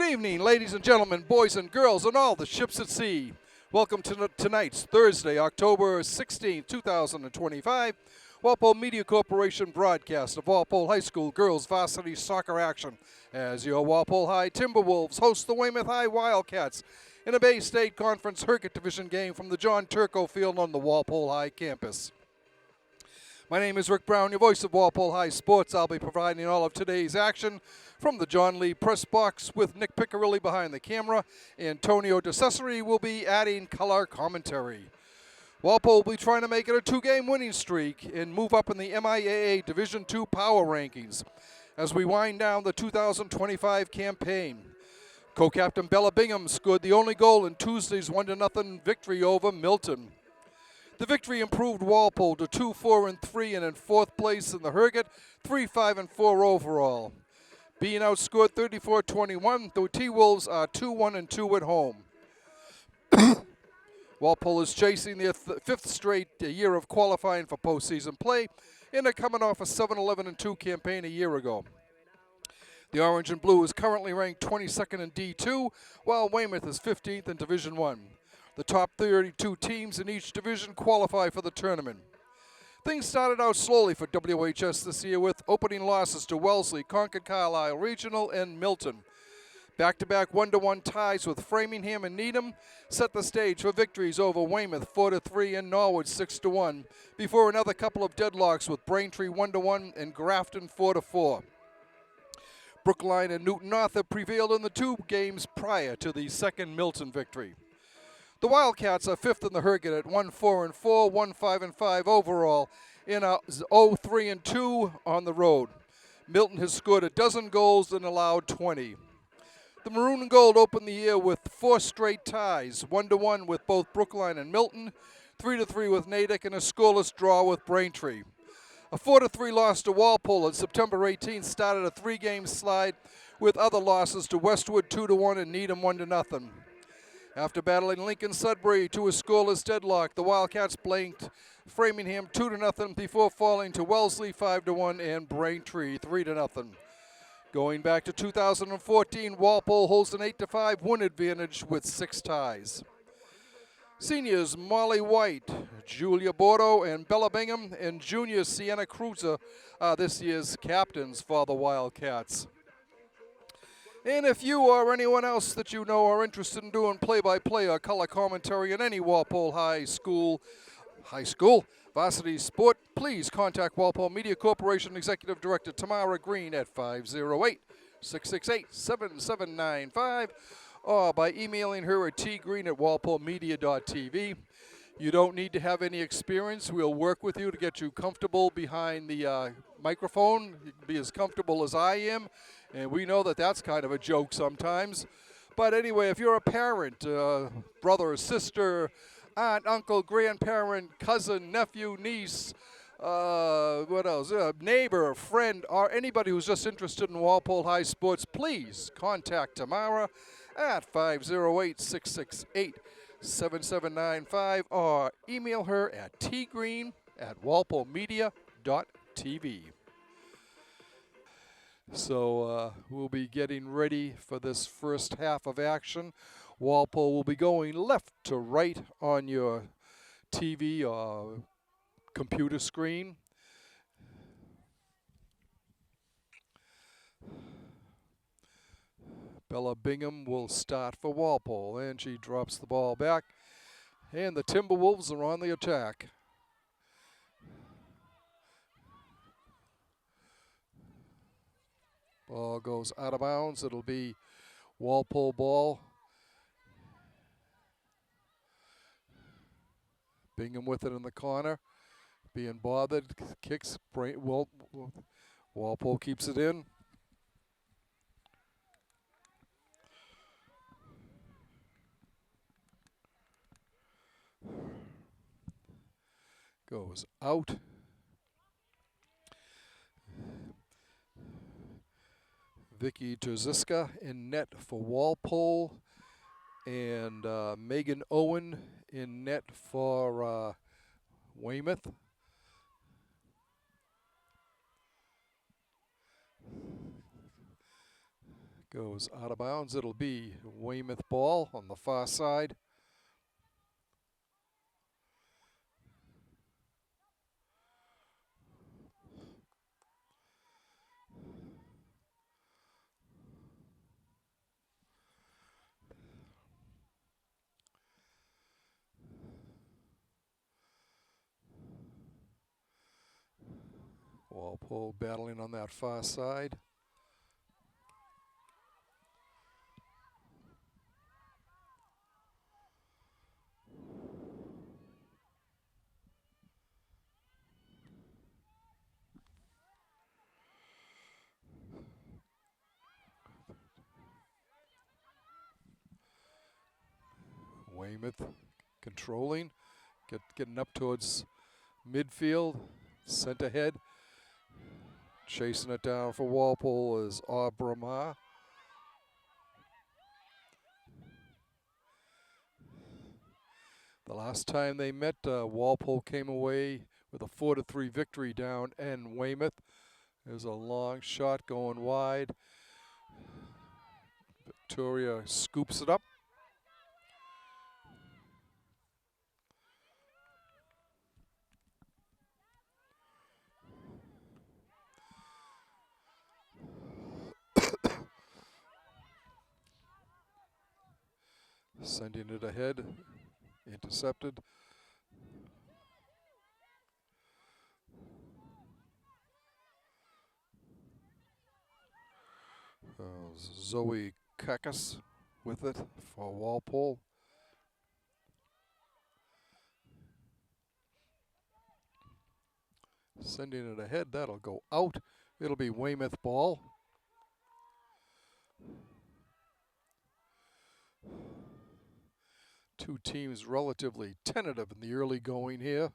evening, ladies and gentlemen, boys and girls, and all the ships at sea. Welcome to tonight's Thursday, October 16, 2025, Walpole Media Corporation broadcast of Walpole High School girls varsity soccer action as your Walpole High Timberwolves host the Weymouth High Wildcats in a Bay State Conference Herkett Division game from the John Turco Field on the Walpole High campus. My name is Rick Brown, your voice of Walpole High Sports. I'll be providing all of today's action from the John Lee press box with Nick Piccirilli behind the camera. Antonio DeCesare will be adding color commentary. Walpole will be trying to make it a two-game winning streak and move up in the MIAA Division II power rankings as we wind down the 2025 campaign. Co-captain Bella Bingham scored the only goal in Tuesday's 1-0 victory over Milton. The victory improved Walpole to 2-4-3 and in fourth place in the Herkett, 3-5-4 overall. Being outscored 34-21, the T-Wolves are 2-1-2 at home. Walpole is chasing their fifth straight year of qualifying for postseason play and are coming off a 7-11-2 campaign a year ago. The Orange and Blue is currently ranked 22nd in D2, while Weymouth is 15th in Division I. The top 32 teams in each division qualify for the tournament. Things started out slowly for WHS this year with opening losses to Wellesley, Concord Carlisle Regional, and Milton. Back-to-back 1-1 ties with Framingham and Needham set the stage for victories over Weymouth 4-3 and Norwood 6-1, before another couple of deadlocks with Braintree 1-1 and Grafton 4-4. Brookline and Newton North prevailed in the two games prior to the second Milton victory. The Wildcats are fifth in the Herkett at 1-4-4, 1-5-5 overall in a 0-3-2 on the road. Milton has scored a dozen goals and allowed 20. The Maroon and Gold opened the year with four straight ties, 1-1 with both Brookline and Milton, 3-3 with Natick, and a scoreless draw with Braintree. A 4-3 loss to Walpole on September 18th started a three-game slide with other losses to Westwood 2-1 and Needham 1-0. After battling Lincoln Sudbury to a scoreless deadlock, the Wildcats blanked Framingham 2-0 before falling to Wellesley 5-1 and Braintree 3-0. Going back to 2014, Walpole holds an 8-5 win advantage with 6 ties. Seniors Molly White, Julia Bordeaux, and Bella Bingham, and juniors Sienna Cruiser are this year's captains for the Wildcats. And if you or anyone else that you know are interested in doing play-by-play or color commentary in any Walpole High School varsity sport, please contact Walpole Media Corporation Executive Director Tamara Green at 508-668-7795 or by emailing her at tgreen@walpolemedia.tv. You don't need to have any experience. We'll work with you to get you comfortable behind the microphone. You can be as comfortable as I am. And we know that that's kind of a joke sometimes. But anyway, if you're a parent, brother or sister, aunt, uncle, grandparent, cousin, nephew, niece, what else? Neighbor, friend, or anybody who's just interested in Walpole High sports, please contact Tamara at 508-668-7795 or email her at tgreen@walpolemedia.tv. So we'll be getting ready for this first half of action. Walpole will be going left to right on your TV or computer screen. Bella Bingham will start for Walpole, and she drops the ball back. And the Timberwolves are on the attack. Ball goes out of bounds. It'll be Walpole ball. Bingham with it in the corner. Being bothered. Kicks. Walpole keeps it in. Goes out. Vicky Terziska in net for Walpole, and Megan Owen in net for Weymouth. Goes out of bounds. It'll be Weymouth ball on the far side. Walpole battling on that far side. Weymouth controlling, getting up towards midfield, sent ahead. Chasing it down for Walpole is Abramar. The last time they met, Walpole came away with a 4-3 victory down in Weymouth. There's a long shot going wide. Victoria scoops it up. Sending it ahead, intercepted. Zoe Kakas with it for Walpole. Sending it ahead, that'll go out. It'll be Weymouth ball. Two teams relatively tentative in the early going here.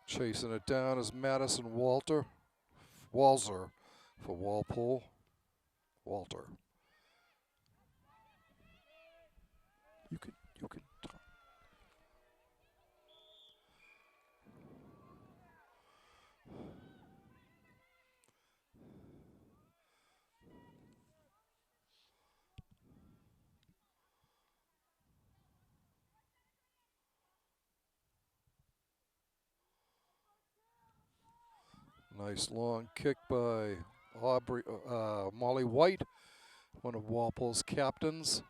Chasing it down is Madison Walzer for Walpole. Walter. You can talk. Nice long kick by Molly White, one of Walpole's captains.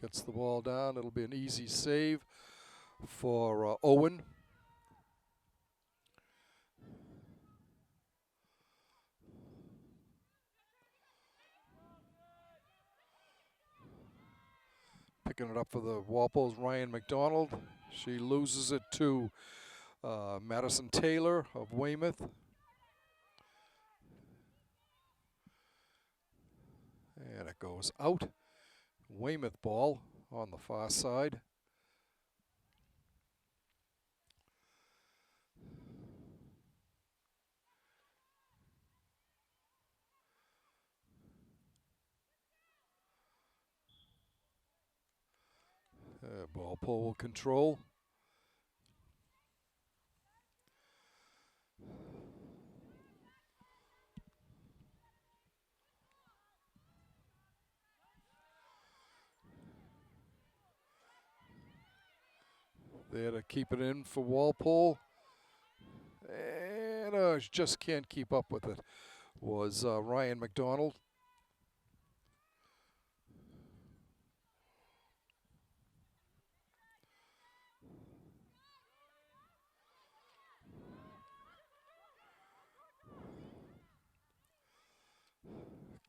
Gets the ball down. It'll be an easy save for Owen. Picking it up for the Walpole's Ryan McDonald. She loses it to Madison Taylor of Weymouth. And it goes out. Weymouth ball on the far side. Walpole will control. There to keep it in for Walpole. And just can't keep up with it. Was Ryan McDonald.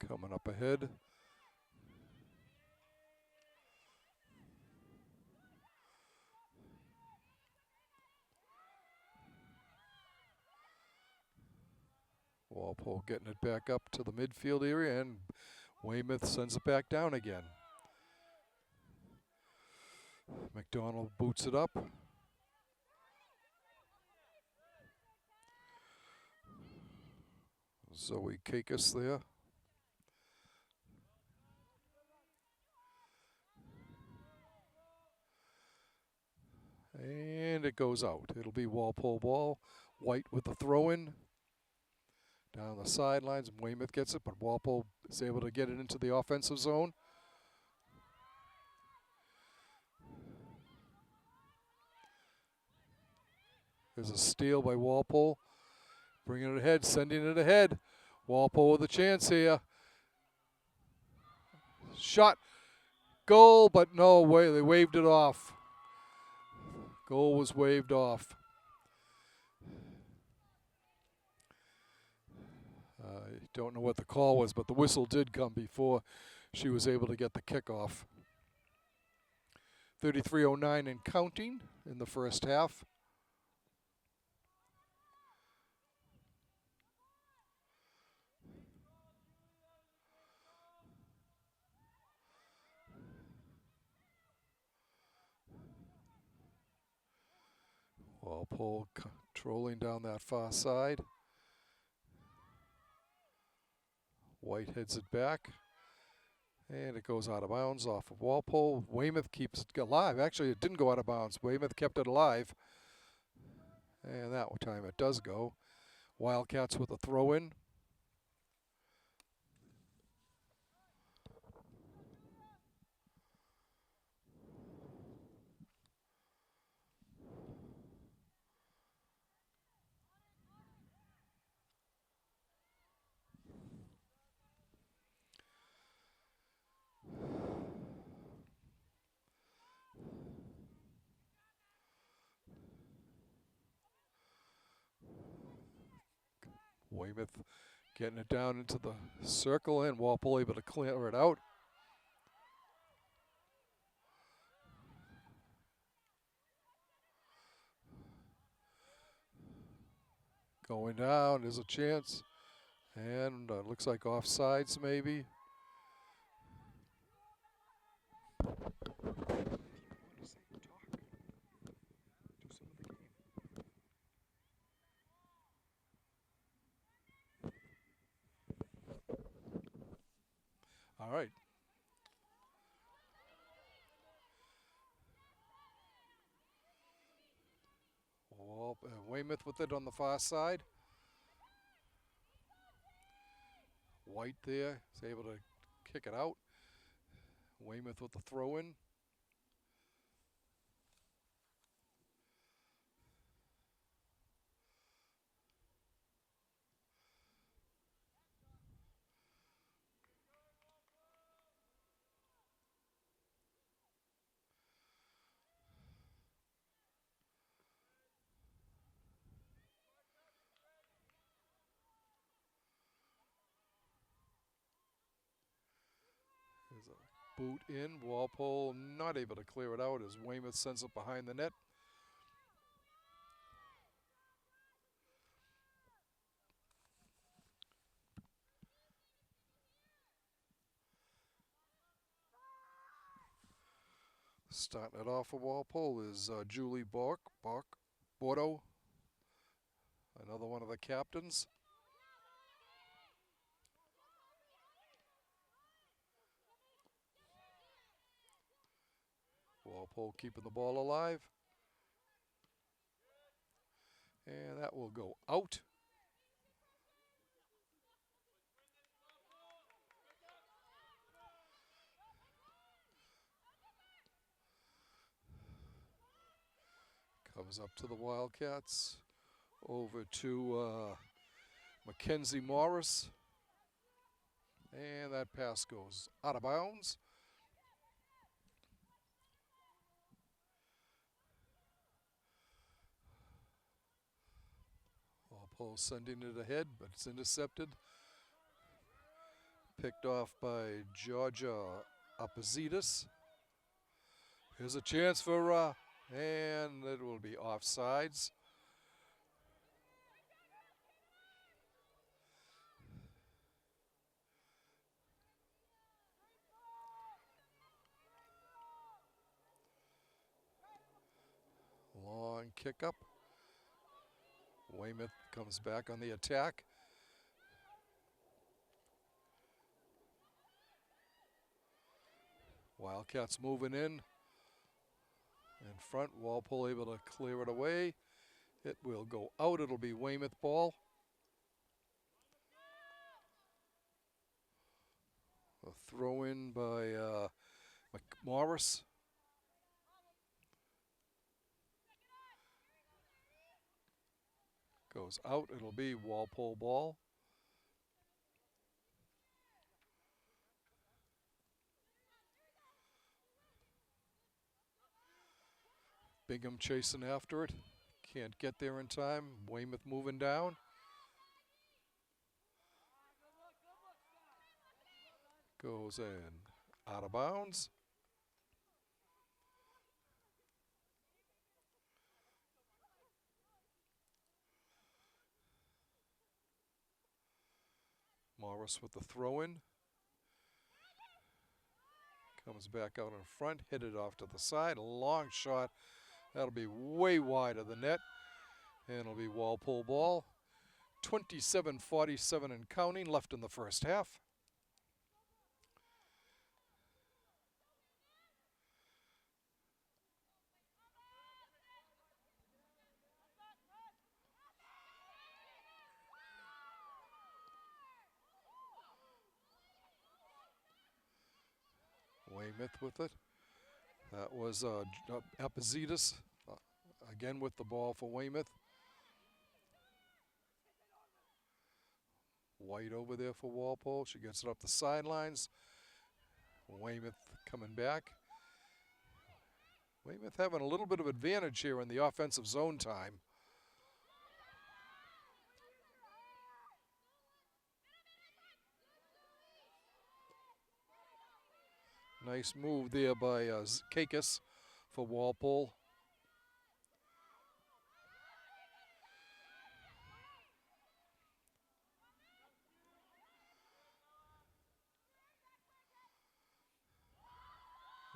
Coming up ahead. Walpole getting it back up to the midfield area, and Weymouth sends it back down again. McDonald boots it up. Zoe Kakis there. And it goes out. It'll be Walpole ball. White with the throw-in. Down the sidelines, Weymouth gets it, but Walpole is able to get it into the offensive zone. There's a steal by Walpole. Bringing it ahead, sending it ahead. Walpole with a chance here. Shot. Goal, but no way. They waved it off. Goal was waved off. I don't know what the call was, but the whistle did come before she was able to get the kickoff. 33:09 and counting in the first half. Walpole controlling down that far side. White heads it back. And it goes out of bounds off of Walpole. Weymouth keeps it alive. Actually, it didn't go out of bounds. Weymouth kept it alive. And that time it does go. Wildcats with a throw-in. Weymouth getting it down into the circle, and Walpole able to clear it out. Going down, there's a chance. And looks like offsides maybe. All right. Weymouth with it on the far side. White there is able to kick it out. Weymouth with the throw-in. There's a boot in. Walpole not able to clear it out as Weymouth sends it behind the net. Starting it off for Walpole is Julie Bordeaux, another one of the captains. Walpole keeping the ball alive. And that will go out. Comes up to the Wildcats. Over to Mackenzie Morris. And that pass goes out of bounds. Walpole sending it ahead, but it's intercepted. Picked off by Georgia Apozidis. Here's a chance for, and it will be offsides. Long kick up. Weymouth comes back on the attack. Wildcats moving in front. Walpole able to clear it away. It will go out. It'll be Weymouth ball. A throw in by Morris. Goes out. It'll be Walpole ball. Bingham chasing after it. Can't get there in time. Weymouth moving down. Goes in. Out of bounds. Morris with the throw in. Comes back out in front. Hit it off to the side. A long shot. That'll be way wide of the net. And it'll be Walpole ball. 27-47 and counting left in the first half. Weymouth with it. That was Epizetus again with the ball for Weymouth. White over there for Walpole. She gets it up the sidelines. Weymouth coming back. Weymouth having a little bit of advantage here in the offensive zone time. Nice move there by Kakis for Walpole.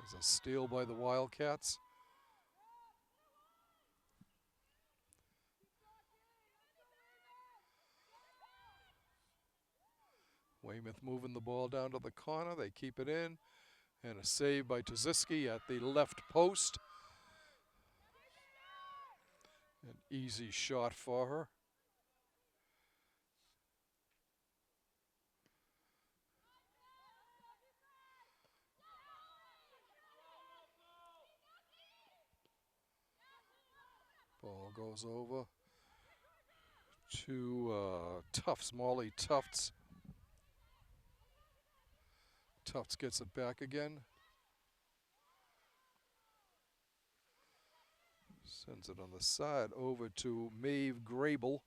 There's a steal by the Wildcats. Weymouth moving the ball down to the corner. They keep it in. And a save by Tuziski at the left post. An easy shot for her. Ball goes over to Tufts, Molly Tufts. Tufts gets it back again. Sends it on the side over to Maeve Grable.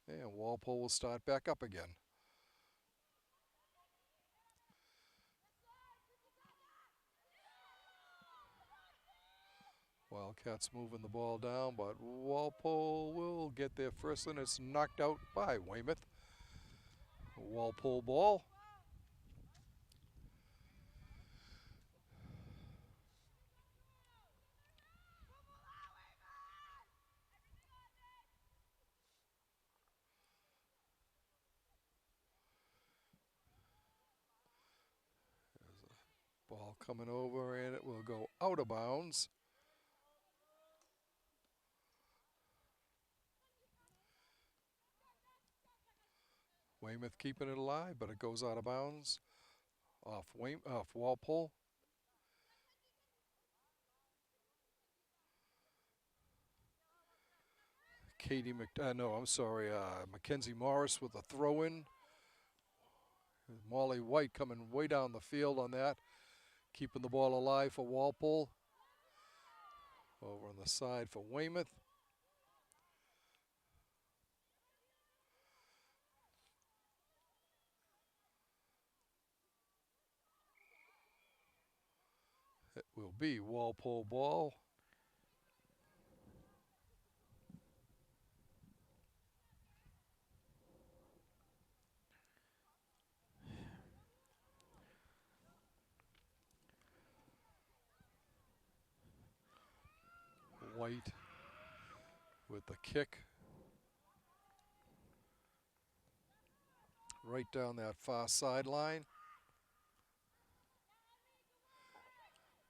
And Walpole will start back up again. Wildcats moving the ball down, but Walpole will get there first, and it's knocked out by Weymouth. Walpole ball. Ball coming over, and it will go out of bounds. Weymouth keeping it alive, but it goes out of bounds. Off Walpole. Mackenzie Morris with a throw-in. Molly White coming way down the field on that. Keeping the ball alive for Walpole. Over on the side for Weymouth. It will be Walpole ball. White with the kick. Right down that far sideline.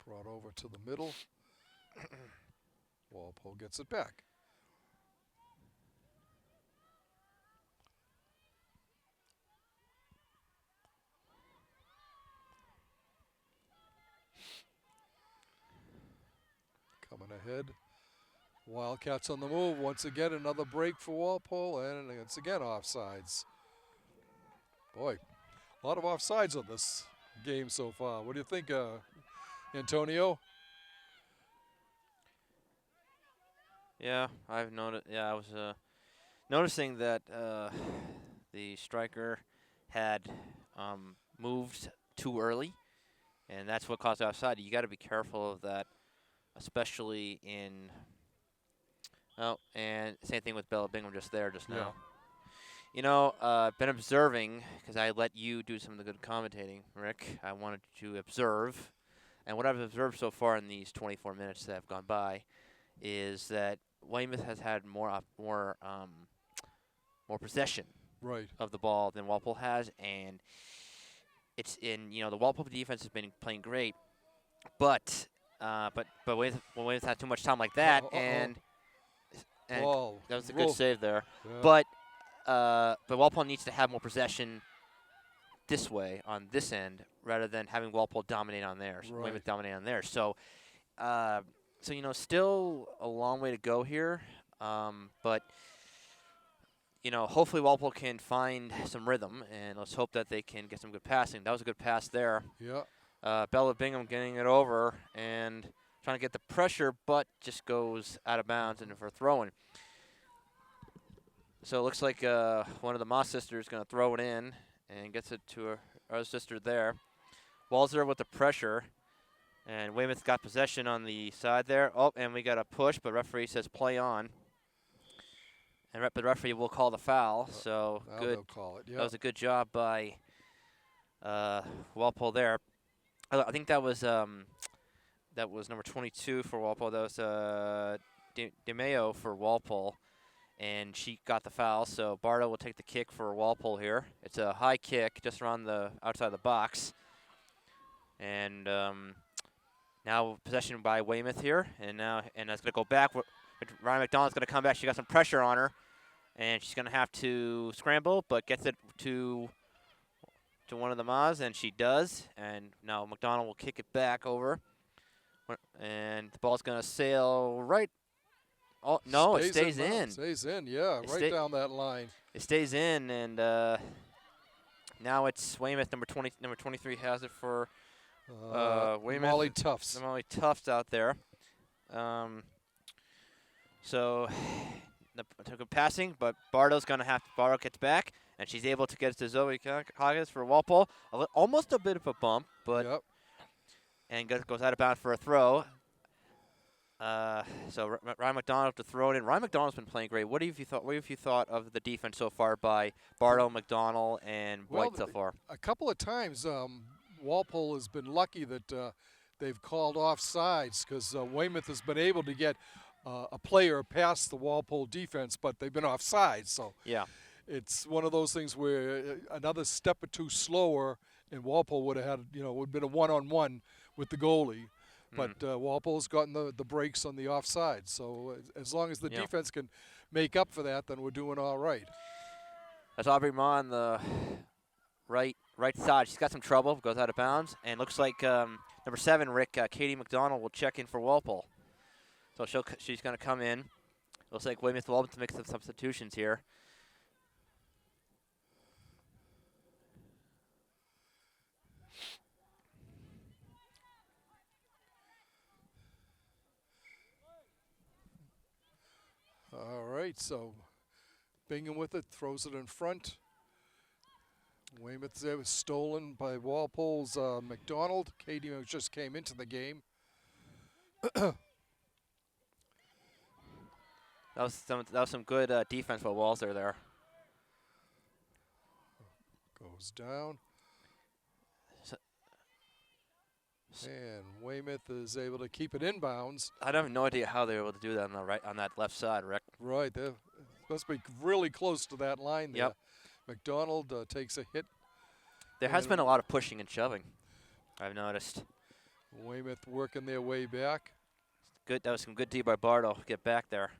Brought over to the middle. Walpole gets it back. Coming ahead. Wildcats on the move. Once again, another break for Walpole, and it's again offsides. Boy, a lot of offsides on this game so far. What do you think, Antonio? Yeah, I've noticed. Yeah, I was noticing that the striker had moved too early, and that's what caused offside. You got to be careful of that, especially in. Oh, and same thing with Bella Bingham just there, just now. You know, been observing, because I let you do some of the good commentating, Rick. I wanted to observe. And what I've observed so far in these 24 minutes that have gone by is that Weymouth has had more possession of the ball than Walpole has. And it's in, the Walpole defense has been playing great. But Weymouth had too much time like that, and Whoa. That was a good save there. Yeah. But Walpole needs to have more possession this way on this end rather than having Walpole dominate on theirs, Weymouth dominate on theirs. So, still a long way to go here. But hopefully Walpole can find some rhythm, and let's hope that they can get some good passing. That was a good pass there. Yeah. Bella Bingham getting it over and trying to get the pressure, but just goes out of bounds and for throwing. So it looks like one of the Moss sisters is going to throw it in and gets it to her other sister there. Walzer with the pressure, and Weymouth got possession on the side there. Oh, and we got a push, but referee says play on. And the referee will call the foul. So good. They'll call it. Yeah. That was a good job by Walpole there. I think that was number 22 for Walpole. That was DeMeo for Walpole, and she got the foul. So Bardo will take the kick for Walpole here. It's a high kick just around the outside of the box. And now possession by Weymouth here, and that's going to go back. Ryan McDonald's going to come back. She got some pressure on her, and she's going to have to scramble, but gets it to one of the Maz, and she does. And now McDonald will kick it back over, and the ball's going to sail right. Oh no, it stays in. Stays in, yeah, right down that line. It stays in, and now it's Weymouth. Number 23 has it for Weymouth. Molly Tufts. Molly Tufts out there. So took a passing, but Bardo gets back, and she's able to get it to Zoe Coggins for Walpole. Almost a bit of a bump, but and goes out of bounds for a throw. So Ryan McDonald to throw it in. Ryan McDonald's been playing great. What have you thought of the defense so far by Bardo, McDonald, and White so far? A couple of times, Walpole has been lucky that they've called offsides because Weymouth has been able to get a player past the Walpole defense, but they've been offsides. So it's one of those things where another step or two slower, and Walpole would have had, would have been a one-on-one with the goalie. But Walpole's gotten the breaks on the offside. So as long as the defense can make up for that, then we're doing all right. That's Aubrey Ma on the right side. She's got some trouble, goes out of bounds, and looks like number 7, Rick, Katie McDonald will check in for Walpole. So she's going to come in. Looks like Weymouth will make some substitutions here. All right, so Bingham with it, throws it in front. Weymouth there was stolen by Walpole's McDonald. Katie just came into the game. That was some good defense by Walzer there. Goes down. And Weymouth is able to keep it inbounds. I have no idea how they were able to do that on that left side, Rick. Right, they must be really close to that line there. Yep. McDonald takes a hit. There has been a lot of pushing and shoving, I've noticed. Weymouth working their way back. Good. That was some good D by Bardo. Get back there.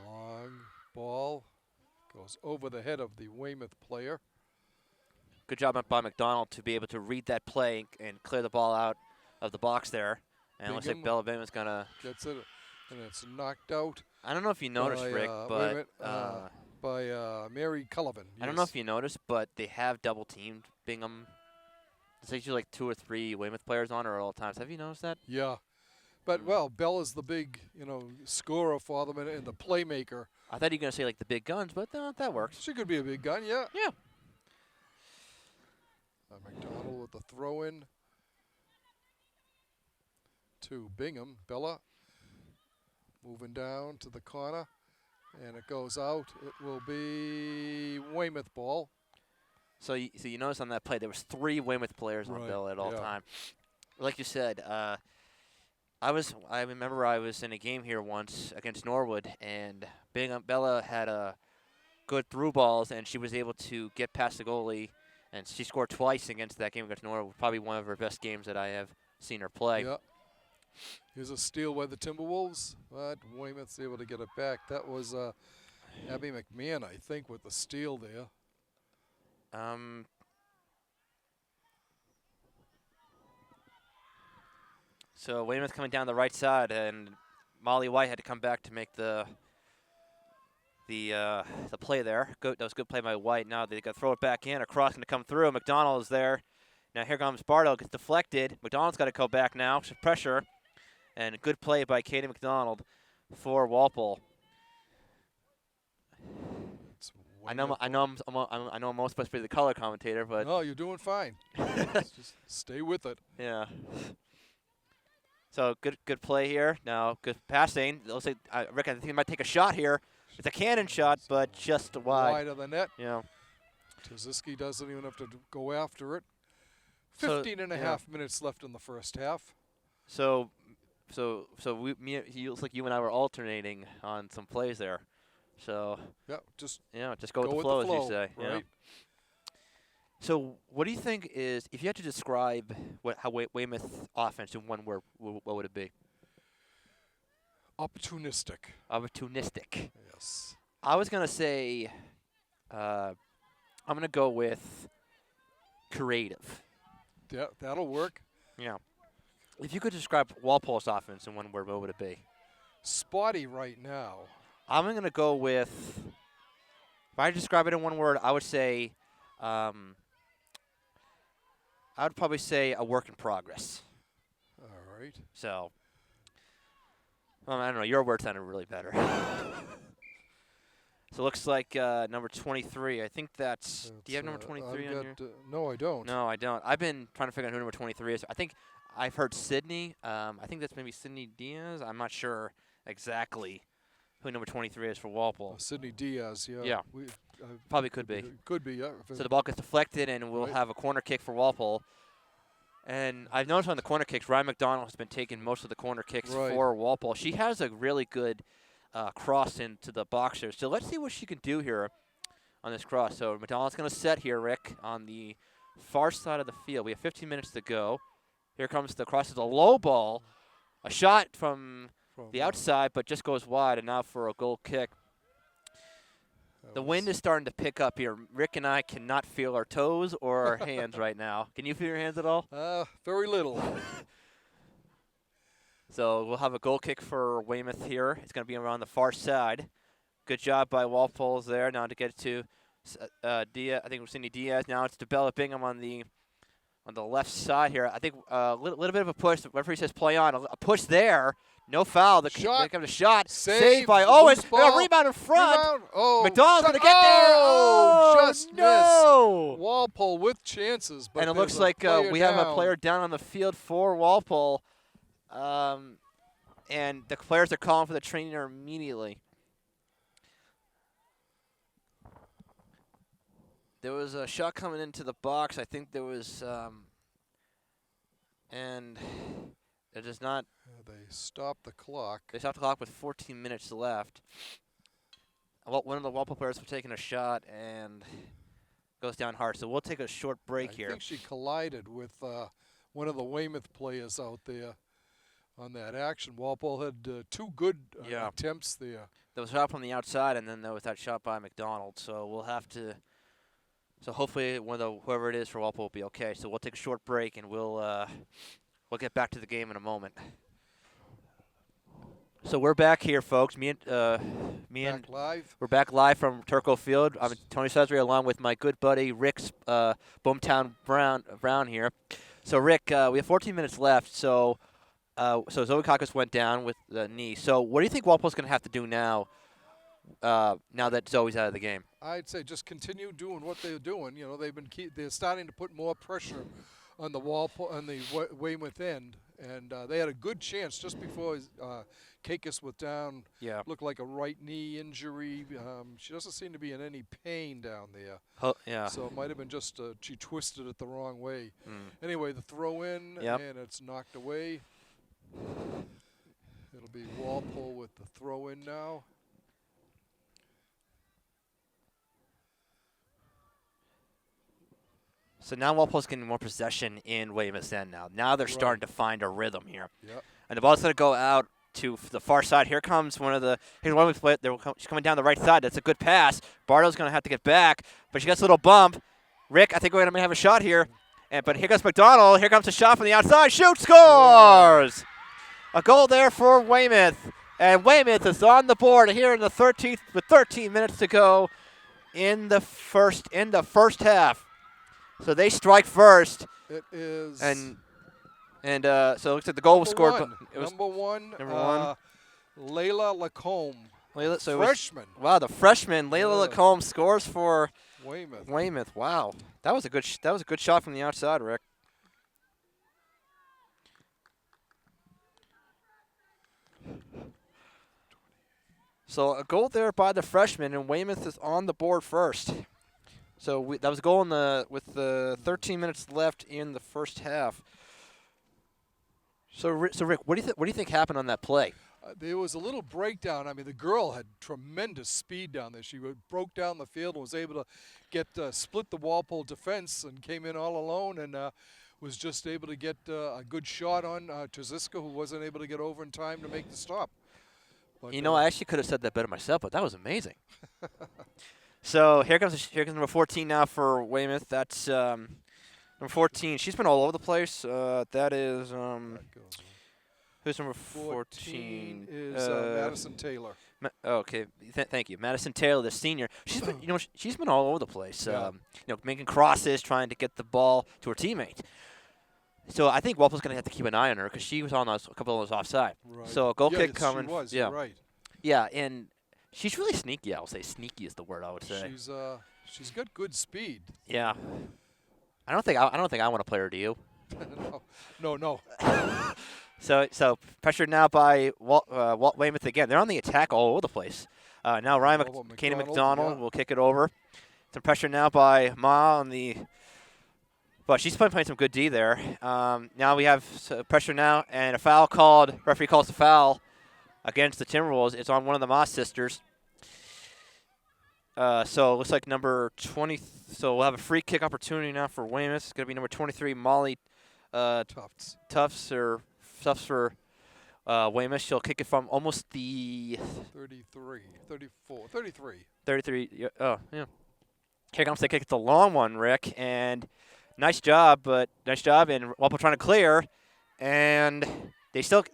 Long ball goes over the head of the Weymouth player. Good job by McDonald to be able to read that play and clear the ball out of the box there. And it looks like Bella Bingham is going to... Gets it, and it's knocked out. I don't know if you noticed, Rick, but... by Mary Cullivan. I don't know if you noticed, but they have double-teamed Bingham. It's usually like 2 or 3 Weymouth players on her at all times. Have you noticed that? Yeah. But, well, Bella's the big, scorer for them and the playmaker. I thought you were going to say, like, the big guns, but that works. She could be a big gun, yeah. Yeah. McDonald with the throw-in to Bingham. Bella moving down to the corner, and it goes out. It will be Weymouth ball. So you notice on that play there was 3 Weymouth players on Bella at all time. Like you said, I remember I was in a game here once against Norwood, and Bella had a good through balls, and she was able to get past the goalie, and she scored twice against that game against Norwood. Probably one of her best games that I have seen her play. Yeah. Here's a steal by the Timberwolves, but Weymouth's able to get it back. That was Abby McMahon, I think, with the steal there. So Weymouth coming down the right side, and Molly White had to come back to make the play there. That was a good play by White. Now they got to throw it back in. A cross going to come through. McDonald is there. Now here comes Bardo. Gets deflected. McDonald's got to go back now. Some pressure. And a good play by Katie McDonald for Walpole. I know I'm most supposed to be the color commentator, but no, you're doing fine. Just stay with it. Yeah. So good play here. Now good passing. It looks like Rick, I think he might take a shot here. It's a cannon shot, but just wide. Wide of the net. Yeah. Taziski doesn't even have to go after it. 15 and a half minutes left in the first half. So he looks like you and I were alternating on some plays there. So just go with the flow, as you say. Right. Yeah. So what do you think is, if you had to describe how Weymouth offense in one word, what would it be? Opportunistic. Opportunistic. Yes. I was gonna say, I'm gonna go with creative. Yeah, that'll work. Yeah. If you could describe Walpole's offense in one word, what would it be? Spotty right now. I'm going to go with, if I describe it in one word, I would say, I would probably say a work in progress. All right. So, I don't know. Your word sounded really better. So it looks like number 23. I think that's do you have number 23 on your? No, I don't. No, I don't. I've been trying to figure out who number 23 is. I think I've heard Sydney. I think that's maybe Sydney Diaz. I'm not sure exactly who number 23 is for Walpole. Sydney Diaz, yeah. Yeah. Probably could be. Could be, yeah. So the ball gets deflected, and we'll have a corner kick for Walpole. And I've noticed on the corner kicks, Ryan McDonald has been taking most of the corner kicks for Walpole. She has a really good cross into the boxer. So let's see what she can do here on this cross. So McDonald's going to set here, Rick, on the far side of the field. We have 15 minutes to go. Here comes the cross. It's a low ball. A shot from the outside, but just goes wide, and now for a goal kick. The wind is starting to pick up here. Rick and I cannot feel our toes or our hands right now. Can you feel your hands at all? Very little. So we'll have a goal kick for Weymouth here. It's going to be around the far side. Good job by Walpole's there. Now to get it to Diaz. I think it was Cindy Diaz. Now it's to Bella Bingham on the left side here. I think a little bit of a push. The referee says play on. A push there. No foul. There comes a shot. Saved by Owens. And a rebound in front. Rebound. Oh, McDonald's going to get there. Oh, just no. Missed. Walpole with chances. But and it looks like we have a player down on the field for Walpole. And the players are calling for the trainer immediately. There was a shot coming into the box. I think there was, and It does not. They stopped the clock. They stopped the clock with 14 minutes left. Well, one of the Walpole players was taking a shot and goes down hard. So we'll take a short break here. I think she collided with one of the Weymouth players out there on that action. Walpole had two good attempts there. There was a shot from the outside, and then there was that shot by McDonald. So we'll have to. So hopefully, whoever it is for Walpole will be okay. So we'll take a short break, and we'll get back to the game in a moment. So we're back here, folks. We're back live from Turco Field. I'm Tony Sudbury, along with my good buddy Rick Boomtown Brown here. So Rick, we have 14 minutes left. So Zoe Kakis went down with the knee. So what do you think Walpole's going to have to do now? Now that Zoe's out of the game, I'd say just continue doing what they're doing. You know, they're starting to put more pressure on the Weymouth end, and they had a good chance just before Kakis was down. Yeah, looked like a right knee injury. She doesn't seem to be in any pain down there. Yeah. So it might have been just she twisted it the wrong way. Anyway, the throw in, and it's knocked away. It'll be Walpole with the throw in now. So now Walpole's getting more possession in Weymouth's end now. Now they're starting to find a rhythm here. Yep. And the ball's going to go out to the far side. Here comes one of the Weymouth players. She's coming down the right side. That's a good pass. Bartow's going to have to get back, but she gets a little bump. Rick, I think we're going to have a shot here. But here comes McDonald. Here comes a shot from the outside. Shoot, scores! A goal there for Weymouth. And Weymouth is on the board here in the 13th with 13 minutes to go in the first half. So they strike first. It is. And so it looks like the goal was scored. It was number one. Layla Lacombe. Freshman. Wow, the freshman Layla Lacombe scores for Weymouth. Wow, that was a good shot from the outside, Rick. So a goal there by the freshman, and Weymouth is on the board first. So that was a goal with the 13 minutes left in the first half. So Rick, what do you think happened on that play? There was a little breakdown. I mean, the girl had tremendous speed down there. She broke down the field and was able to split the Walpole defense and came in all alone and was just able to get a good shot on Trziska, who wasn't able to get over in time to make the stop. But, I actually could have said that better myself, but that was amazing. So here comes number 14 now for Weymouth. That's number 14. She's been all over the place. That is who's number 14? Is Madison Taylor. Okay, thank you, Madison Taylor, the senior. She's been she's been all over the place. Making crosses, trying to get the ball to her teammate. So I think Walpole's going to have to keep an eye on her because she was on a couple of those offside. Right. So a goal kick coming. She was. Yeah. You're right. Yeah, and she's really sneaky. I would say sneaky is the word I would say. She's got good speed. Yeah. I don't think I want to play her. Do you? No. So pressured now by Weymouth again. They're on the attack all over the place. Now Ryan Katie McDonald will kick it over. Some pressure now by Ma on the. But she's playing some good D there. Now we have pressure now and a foul called. Referee calls the foul against the Timberwolves. It's on one of the Moss sisters. So it looks like number 20. So we'll have a free kick opportunity now for Weymouth. It's going to be number 23, Molly Tufts for Weymouth. She'll kick it from almost the 33. Oh, yeah. Here comes the kick. It's a long one, Rick. And nice job. And Walpole trying to clear. And they still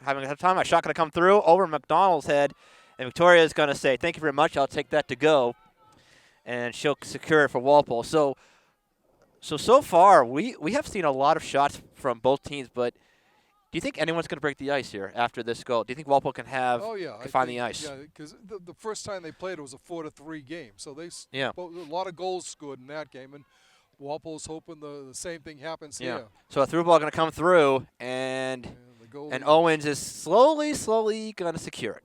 having a time. A shot going to come through over McDonald's head. And Victoria is going to say, thank you very much. I'll take that to go. And she'll secure it for Walpole. So far, we have seen a lot of shots from both teams. But do you think anyone's going to break the ice here after this goal? Do you think Walpole can find the ice? Yeah, because the first time they played, it was a 4-3 game. So a lot of goals scored in that game. And Walpole's hoping the same thing happens here. So a through ball going to come through. And Owens is slowly going to secure it.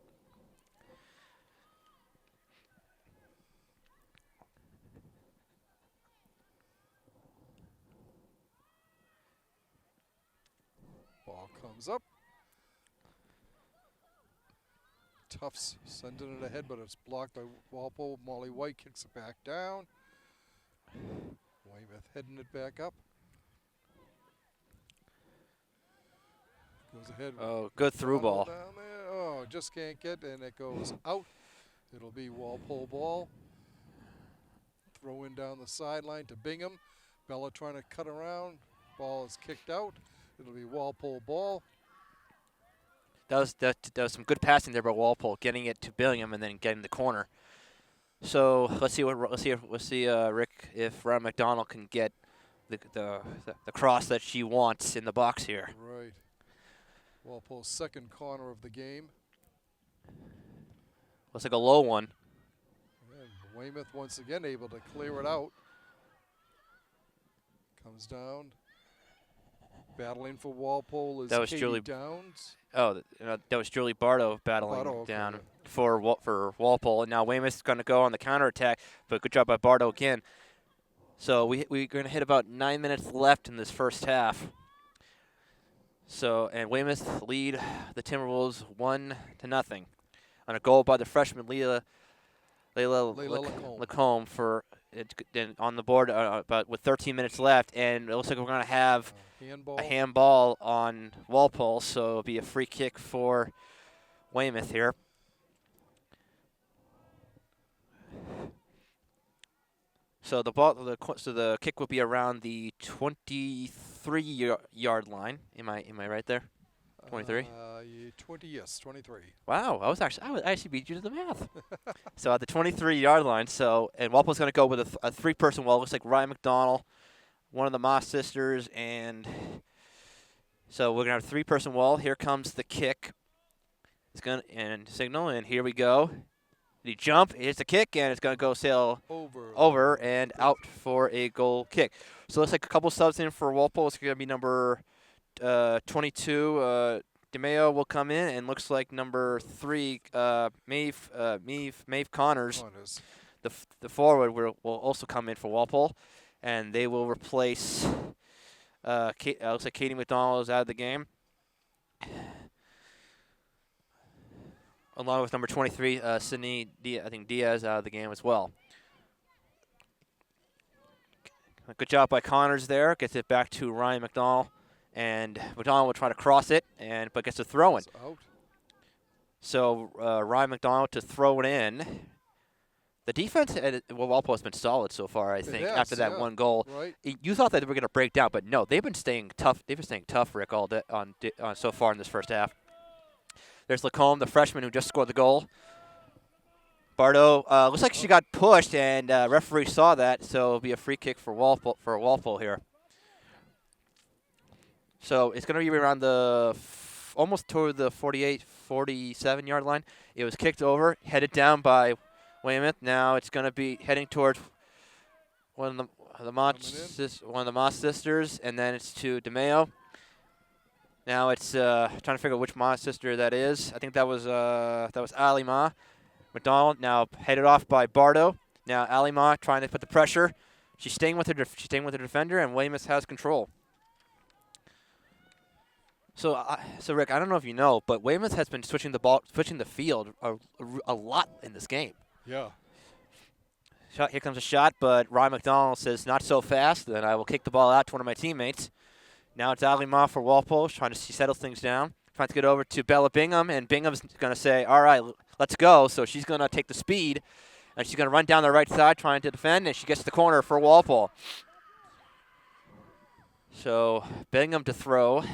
Comes up. Tufts sending it ahead, but it's blocked by Walpole. Molly White kicks it back down. Weymouth heading it back up. Goes ahead. Oh, good through ball. Down there. Oh, just can't get, and it goes out. It'll be Walpole ball. Throw in down the sideline to Bingham. Bella trying to cut around. Ball is kicked out. It'll be Walpole ball. That was some good passing there by Walpole, getting it to Billingham and then getting the corner. So let's see, Rick, if Ryan McDonald can get the cross that she wants in the box here. Right. Walpole's second corner of the game. Looks like a low one. And Weymouth once again able to clear it out. Comes down. Battling for Walpole is That was Katie Julie Downs. Oh, that was Julie Bardo battling okay. down for Walpole. And now Weymouth's going to go on the counterattack, but good job by Bardo again. So we're going to hit about 9 minutes left in this first half. So, and Weymouth lead the Timberwolves 1-0 on a goal by the freshman Layla Lacombe for on the board, but with 13 minutes left, and it looks like we're going to have a handball on Walpole, so it'll be a free kick for Weymouth here. So the kick will be around the 23-yard line. Am I right there? 23. 23. Wow, I actually beat you to the math. So at the 23-yard line. And Walpole's going to go with a three-person wall. Looks like Ryan McDonald, one of the Moss sisters, and so we're going to have a three-person wall. Here comes the kick. It's going to signal, and here we go. The jump, here's the kick, and it's going to go sail over and out for a goal kick. So it looks like a couple subs in for Walpole. It's going to be number 22. DeMeo will come in, and looks like number 3, Maeve Connors, the forward, will also come in for Walpole, and they will replace. Looks like Katie McDonald is out of the game, along with number 23, Sydney Diaz out of the game as well. Good job by Connors there. Gets it back to Ryan McDonald. And McDonald will try to cross it, but gets a throw in. So Ryan McDonald to throw it in. The defense at Walpole has been solid so far, I think, after that one goal. Right. You thought that they were going to break down, but no, they've been staying tough. They've been staying tough, Rick, all day so far in this first half. There's Lacombe, the freshman who just scored the goal. Bardo looks like she got pushed, and referee saw that, so it'll be a free kick for Walpole here. So it's going to be around almost toward the 48, 47-yard line. It was kicked over, headed down by Weymouth. Now it's going to be heading towards one of the Moss sisters, and then it's to DeMeo. Now it's trying to figure out which Moss sister that is. I think that was Ali Ma. McDonald now headed off by Bardo. Now Ali Ma trying to put the pressure. She's staying with her defender, and Weymouth has control. So, Rick, I don't know if you know, but Weymouth has been switching the field a lot in this game. Yeah. Here comes a shot, but Ryan McDonald says, not so fast, then I will kick the ball out to one of my teammates. Now it's Ali Ma for Walpole, trying to settle things down. Trying to get over to Bella Bingham, and Bingham's going to say, all right, let's go. So she's going to take the speed, and she's going to run down the right side trying to defend, and she gets the corner for Walpole. So Bingham to throw.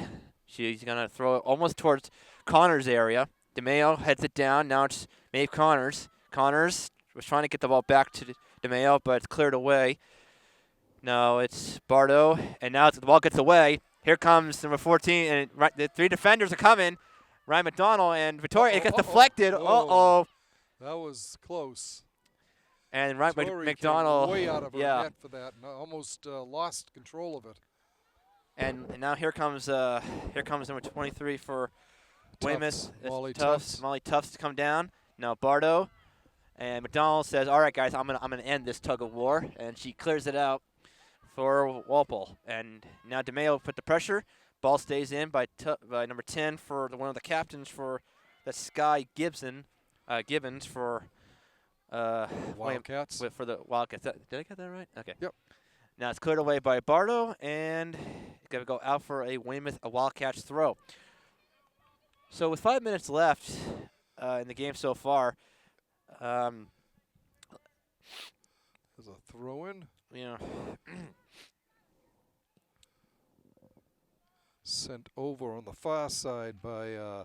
She's going to throw it almost towards Connors' area. DeMeo heads it down. Now it's Maeve Connors. Connors was trying to get the ball back to DeMeo, but it's cleared away. Now it's Bardo, and now the ball gets away. Here comes number 14, and the three defenders are coming. Ryan McDonald and Victoria. It gets deflected. Uh-oh. That was close. And Ryan McDonald. Way out of her net for that, and almost lost control of it. And now here comes number 23 for Weymouth. Molly Tufts. Molly Tufts to come down. Now Bardo, and McDonald says, "All right, guys, I'm gonna end this tug of war," and she clears it out for Walpole. And now DeMayo put the pressure. Ball stays in by number 10 for one of the captains for the Sky Gibbons for Wildcats. for the Wildcats. Did I get that right? Okay. Yep. Now it's cleared away by Bardo, and it's going to go out for a Wildcats throw. So with 5 minutes left in the game so far, There's a throw in. Sent over on the far side by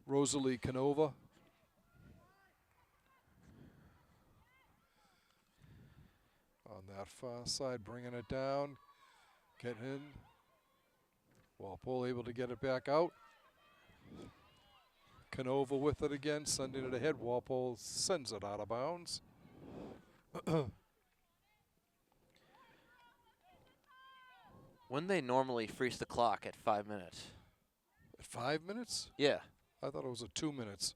Rosalie Canova. On that far side, bringing it down. Getting in. Walpole able to get it back out. Canova with it again, sending it ahead. Walpole sends it out of bounds. When they normally freeze the clock at 5 minutes? At 5 minutes? Yeah. I thought it was at 2 minutes.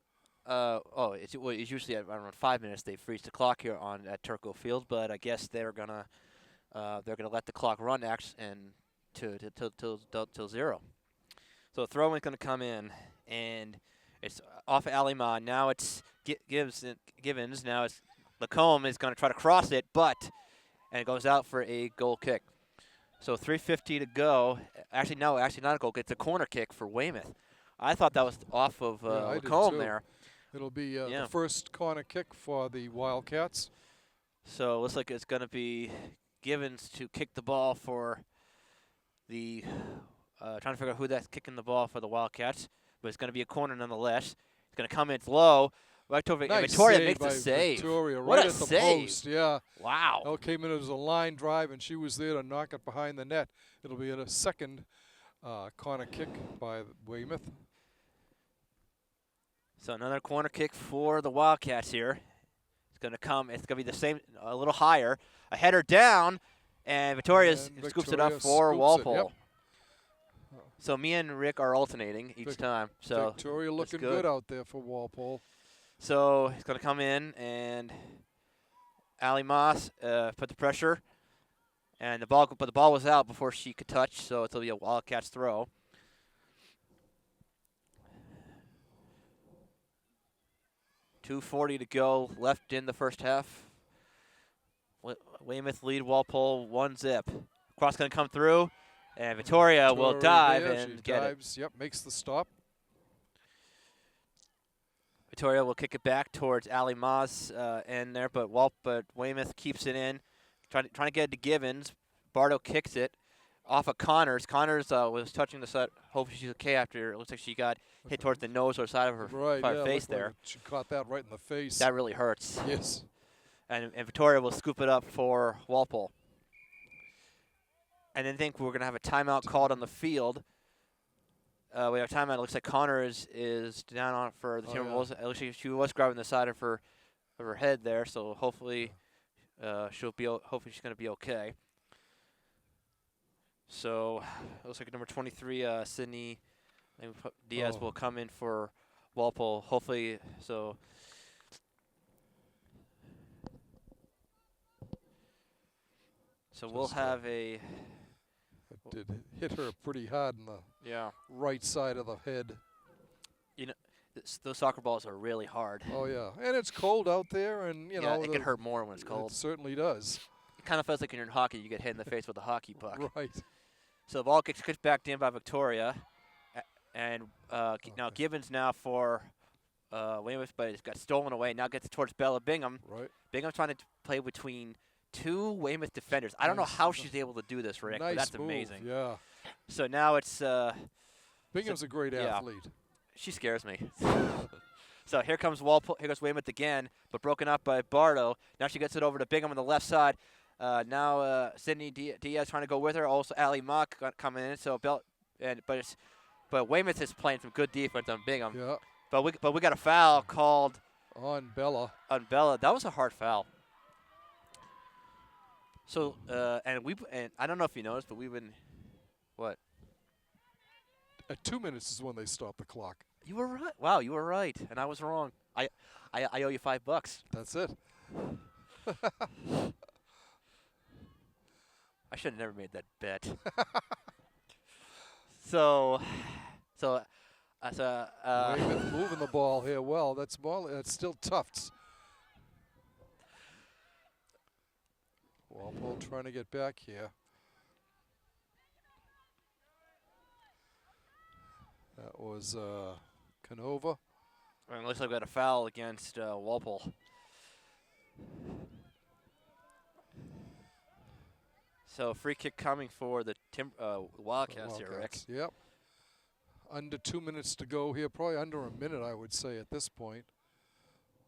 It's usually at around 5 minutes they freeze the clock here at Turco Field, but I guess they're gonna let the clock run till 0. So throw-in gonna come in, and it's off of Alima. Now it's Givens. Now it's Lacombe is gonna try to cross it, and it goes out for a goal kick. So 3:50 to go. Actually, not a goal kick. It's a corner kick for Weymouth. I thought that was off of Lacombe there. It'll be the first corner kick for the Wildcats. So it looks like it's going to be Givens to kick the ball for the trying to figure out who that's kicking the ball for the Wildcats. But it's going to be a corner nonetheless. It's going to come in. It's low. Right over. Nice Victoria save makes the by save. Victoria, What right a at the save. post. Yeah. Wow. That came in as a line drive, and she was there to knock it behind the net. It'll be a second corner kick by Weymouth. So another corner kick for the Wildcats here. It's going to come. It's going to be the same, a little higher. A header down, and Victoria scoops it up for Walpole. Yep. So me and Rick are alternating each time. So Victoria looking good out there for Walpole. So he's going to come in, and Ali Moss put the pressure, and the ball was out before she could touch, so it'll be a Wildcats throw. .240 to go left in the first half. Weymouth lead Walpole 1-0. Cross going to come through, and Victoria will dive and get it. Yep, makes the stop. Victoria will kick it back towards Ali Maz in there, but Weymouth keeps it in, trying to get it to Givens. Bardo kicks it off of Connors. Connors was touching the side. Hopefully she's okay after. It looks like she got hit towards the nose or side of her face there. Like she caught that right in the face. That really hurts. Yes. And Victoria will scoop it up for Walpole. And then think we're going to have a timeout called on the field. We have a timeout. It looks like Connor is down on it for the Timberwolves. It looks like she was grabbing the side of her head there, so hopefully hopefully she's going to be okay. So it looks like number 23, Sydney Diaz will come in for Walpole. Hopefully, so. So we'll have a. It did hit her pretty hard in the right side of the head. You know, those soccer balls are really hard. Oh yeah, and it's cold out there, and you know it can hurt more when it's cold. It certainly does. It kind of feels like when you're in hockey, you get hit in the face with a hockey puck. Right. So the ball gets kicked back in by Victoria, and now Gibbons now for Weymouth, but it's got stolen away. Now gets towards Bella Bingham. Right. Bingham's trying to play between two Weymouth defenders. I don't know how she's able to do this, Rick, but that's move. amazing. Yeah. So now it's Bingham's a great athlete. She scares me. So here comes Walpole. Here goes Weymouth again, but broken up by Bardo. Now she gets it over to Bingham on the left side. Now Sydney Diaz trying to go with her. Also Ali Mock coming in. So but Weymouth is playing some good defense on Bingham. Yeah. But we got a foul called on Bella. On Bella. That was a hard foul. So and I don't know if you noticed, but we've been what? At 2 minutes is when they stop the clock. You were right. Wow, you were right, and I was wrong. I owe you $5. That's it. I should have never made that bet. So, Weymouth moving the ball here well. That's still Tufts. Walpole trying to get back here. That was Canova. it looks like we got a foul against Walpole. So free kick coming for the Wildcats here, Rick. Yep. Under 2 minutes to go here. Probably under a minute, I would say, at this point.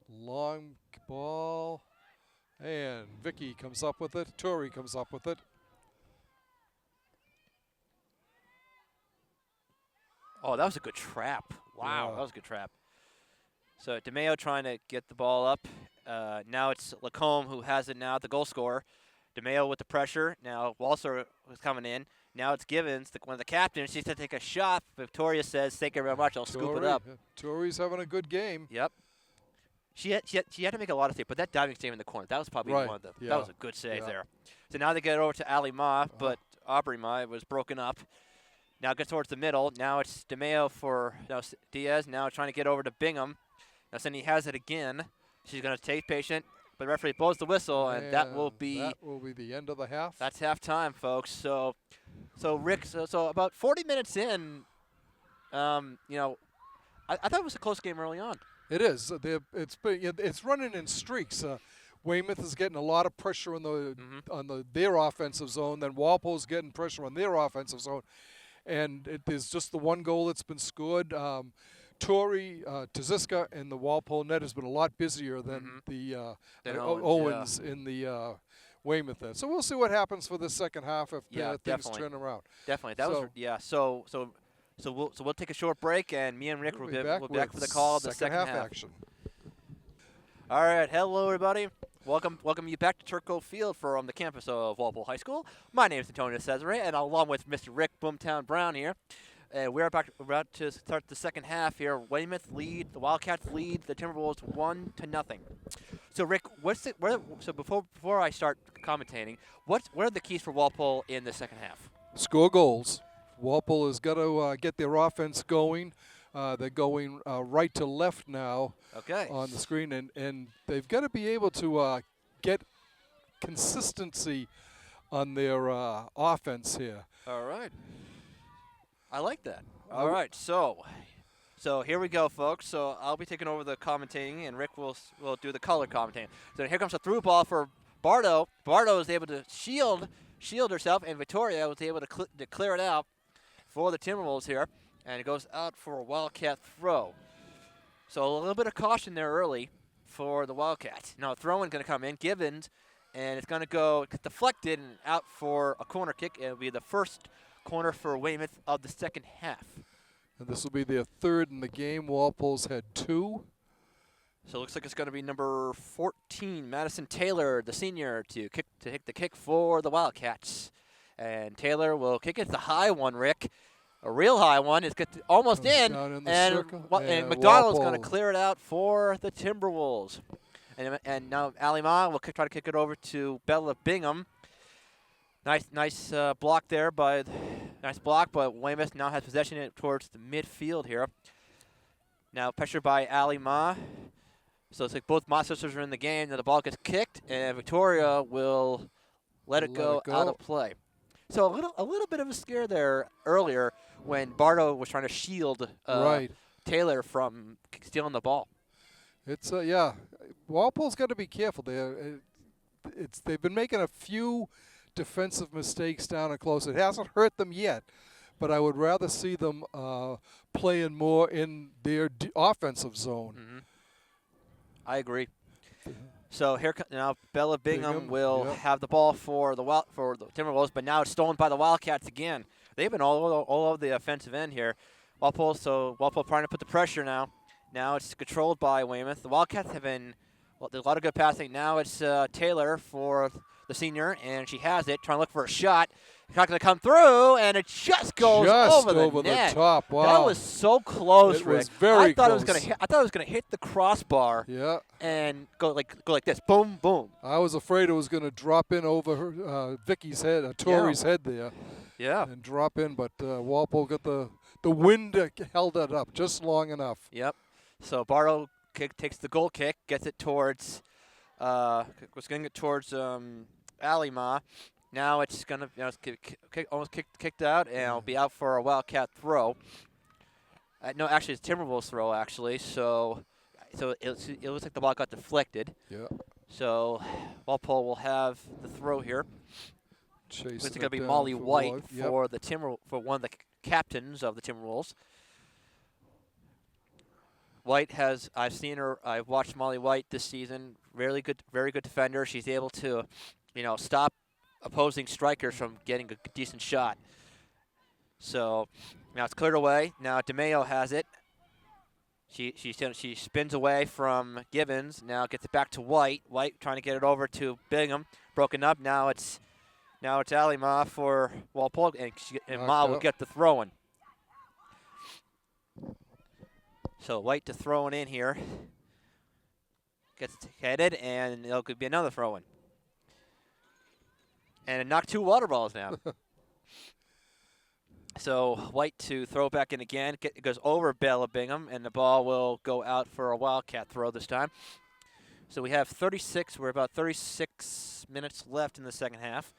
Long ball. And Vicky comes up with it. Tori comes up with it. Oh, that was a good trap. Wow, Yeah. that was a good trap. So DeMeo trying to get the ball up. Now it's Lacombe who has it now, the goal scorer. DeMeo with the pressure. Now Walser was coming in. Now it's Givens, one of the captains. She's to take a shot. Victoria says, thank you very much. I'll scoop it up. Tori's having a good game. Yep. She had to make a lot of saves, but that diving save in the corner, that was probably Right. one of the, Yeah. that was a good save Yeah. there. So now they get over to Ali Ma, but Aubrey Ma was broken up. Now it gets towards the middle. Now it's DeMeo for Diaz. Now trying to get over to Bingham. Now Cindy has it again. She's going to take patient, but the referee blows the whistle, and that will be the end of the half. That's halftime, folks. So Rick, so about 40 minutes in, I thought it was a close game early on. It is. It's running in streaks. Weymouth is getting a lot of pressure on their offensive zone. Then Walpole's getting pressure on their offensive zone, and there's just the one goal that's been scored. Tori Taziska in the Walpole net has been a lot busier than the Owens in the Weymouth net. So we'll see what happens for the second half if things turn around. Definitely. So we'll take a short break, and me and Rick will be back for the call of the second half action. All right, hello everybody. Welcome you back to Turco Field from the campus of Walpole High School. My name is Antonio Cesare, and along with Mr. Rick Boomtown Brown here, we're about to start the second half here. Weymouth lead, the Wildcats lead the Timberwolves 1-0. So Rick, before I start commentating, what are the keys for Walpole in the second half? Score goals. Walpole has got to get their offense going. They're going right to left now on the screen, and they've got to be able to get consistency on their offense here. All right. I like that. All right, so here we go, folks. So I'll be taking over the commentating, and Rick will do the color commentating. So here comes a through ball for Bardo. Bardo is able to shield herself, and Victoria was able to clear it out for the Timberwolves here, and it goes out for a Wildcat throw. So a little bit of caution there early for the Wildcats. Now throw-in going to come in, Givens, and it's going to go deflected and out for a corner kick. It'll be the first corner for Weymouth of the second half. And this will be their third in the game. Walpole's had 2. So it looks like it's going to be number 14, Madison Taylor, the senior, to hit the kick for the Wildcats. And Taylor will kick it. It's a high one, Rick. A real high one. It's almost in. And McDonald's going to clear it out for the Timberwolves. And now Ali Ma will try to kick it over to Bella Bingham. Nice block there but Weymouth now has possession towards the midfield here. Now pressured by Ali Ma. So it's like both Ma sisters are in the game. Now the ball gets kicked, and Victoria will let it go out of play. So a little bit of a scare there earlier when Bardo was trying to shield Taylor from stealing the ball. It's Walpole's got to be careful there. They've been making a few defensive mistakes down and close. It hasn't hurt them yet, but I would rather see them playing more in their offensive zone. Mm-hmm. I agree. So here now Bella Bingham will have the ball for the Timberwolves, but now it's stolen by the Wildcats again. They've been all over the offensive end here. Walpole trying to put the pressure now. Now it's controlled by Weymouth. The Wildcats have been there's a lot of good passing. Now it's Taylor for the senior, and she has it, trying to look for a shot. It's not going to come through, and it just goes Just over the net. top. Wow. That was so close, It Rick. was very I thought close. it was going to hit. I thought it was going to hit the crossbar. Yeah. And go like this. Boom, boom. I was afraid it was going to drop in over her, Vicky's head, Tori's head there. Yeah. And drop in, but Walpole got the wind held it up just long enough. Yep. So Barlow takes the goal kick, gets it towards was going to get towards Alima. Now it's going to almost kicked out, and it'll be out for a Wildcat throw. No, actually, it's Timberwolves throw, actually. So it looks like the ball got deflected. Yeah. So Walpole will have the throw here. It's going to be Molly White for for one of the captains of the Timberwolves. White I've watched Molly White this season. Very good defender. She's able to, stop opposing strikers from getting a decent shot. So now it's cleared away. Now DeMayo has it. She spins away from Gibbons. Now gets it back to White. White trying to get it over to Bingham. Broken up. Now it's Ali Ma for Walpole, and Ma will get the throw-in. So White to throw it in here. Gets headed, and it could be another throw-in. And it knocked 2 water balls down. So White to throw back in again. It goes over Bella Bingham, and the ball will go out for a Wildcat throw this time. So we have 36. We're about 36 minutes left in the second half.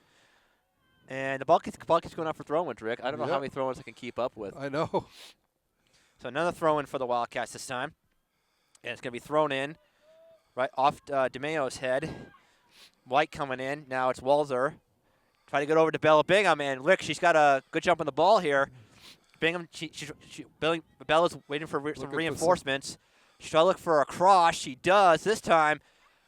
And the ball keeps going out for throw-ins, Rick. I don't know how many throw-ins I can keep up with. I know. So another throw-in for the Wildcats this time. And it's going to be thrown in right off DeMayo's head. White coming in. Now it's Walzer. Try to get over to Bella Bingham, and Rick, she's got a good jump on the ball here. Bingham, Bella's waiting for some reinforcements. She's trying to look for a cross. She does this time.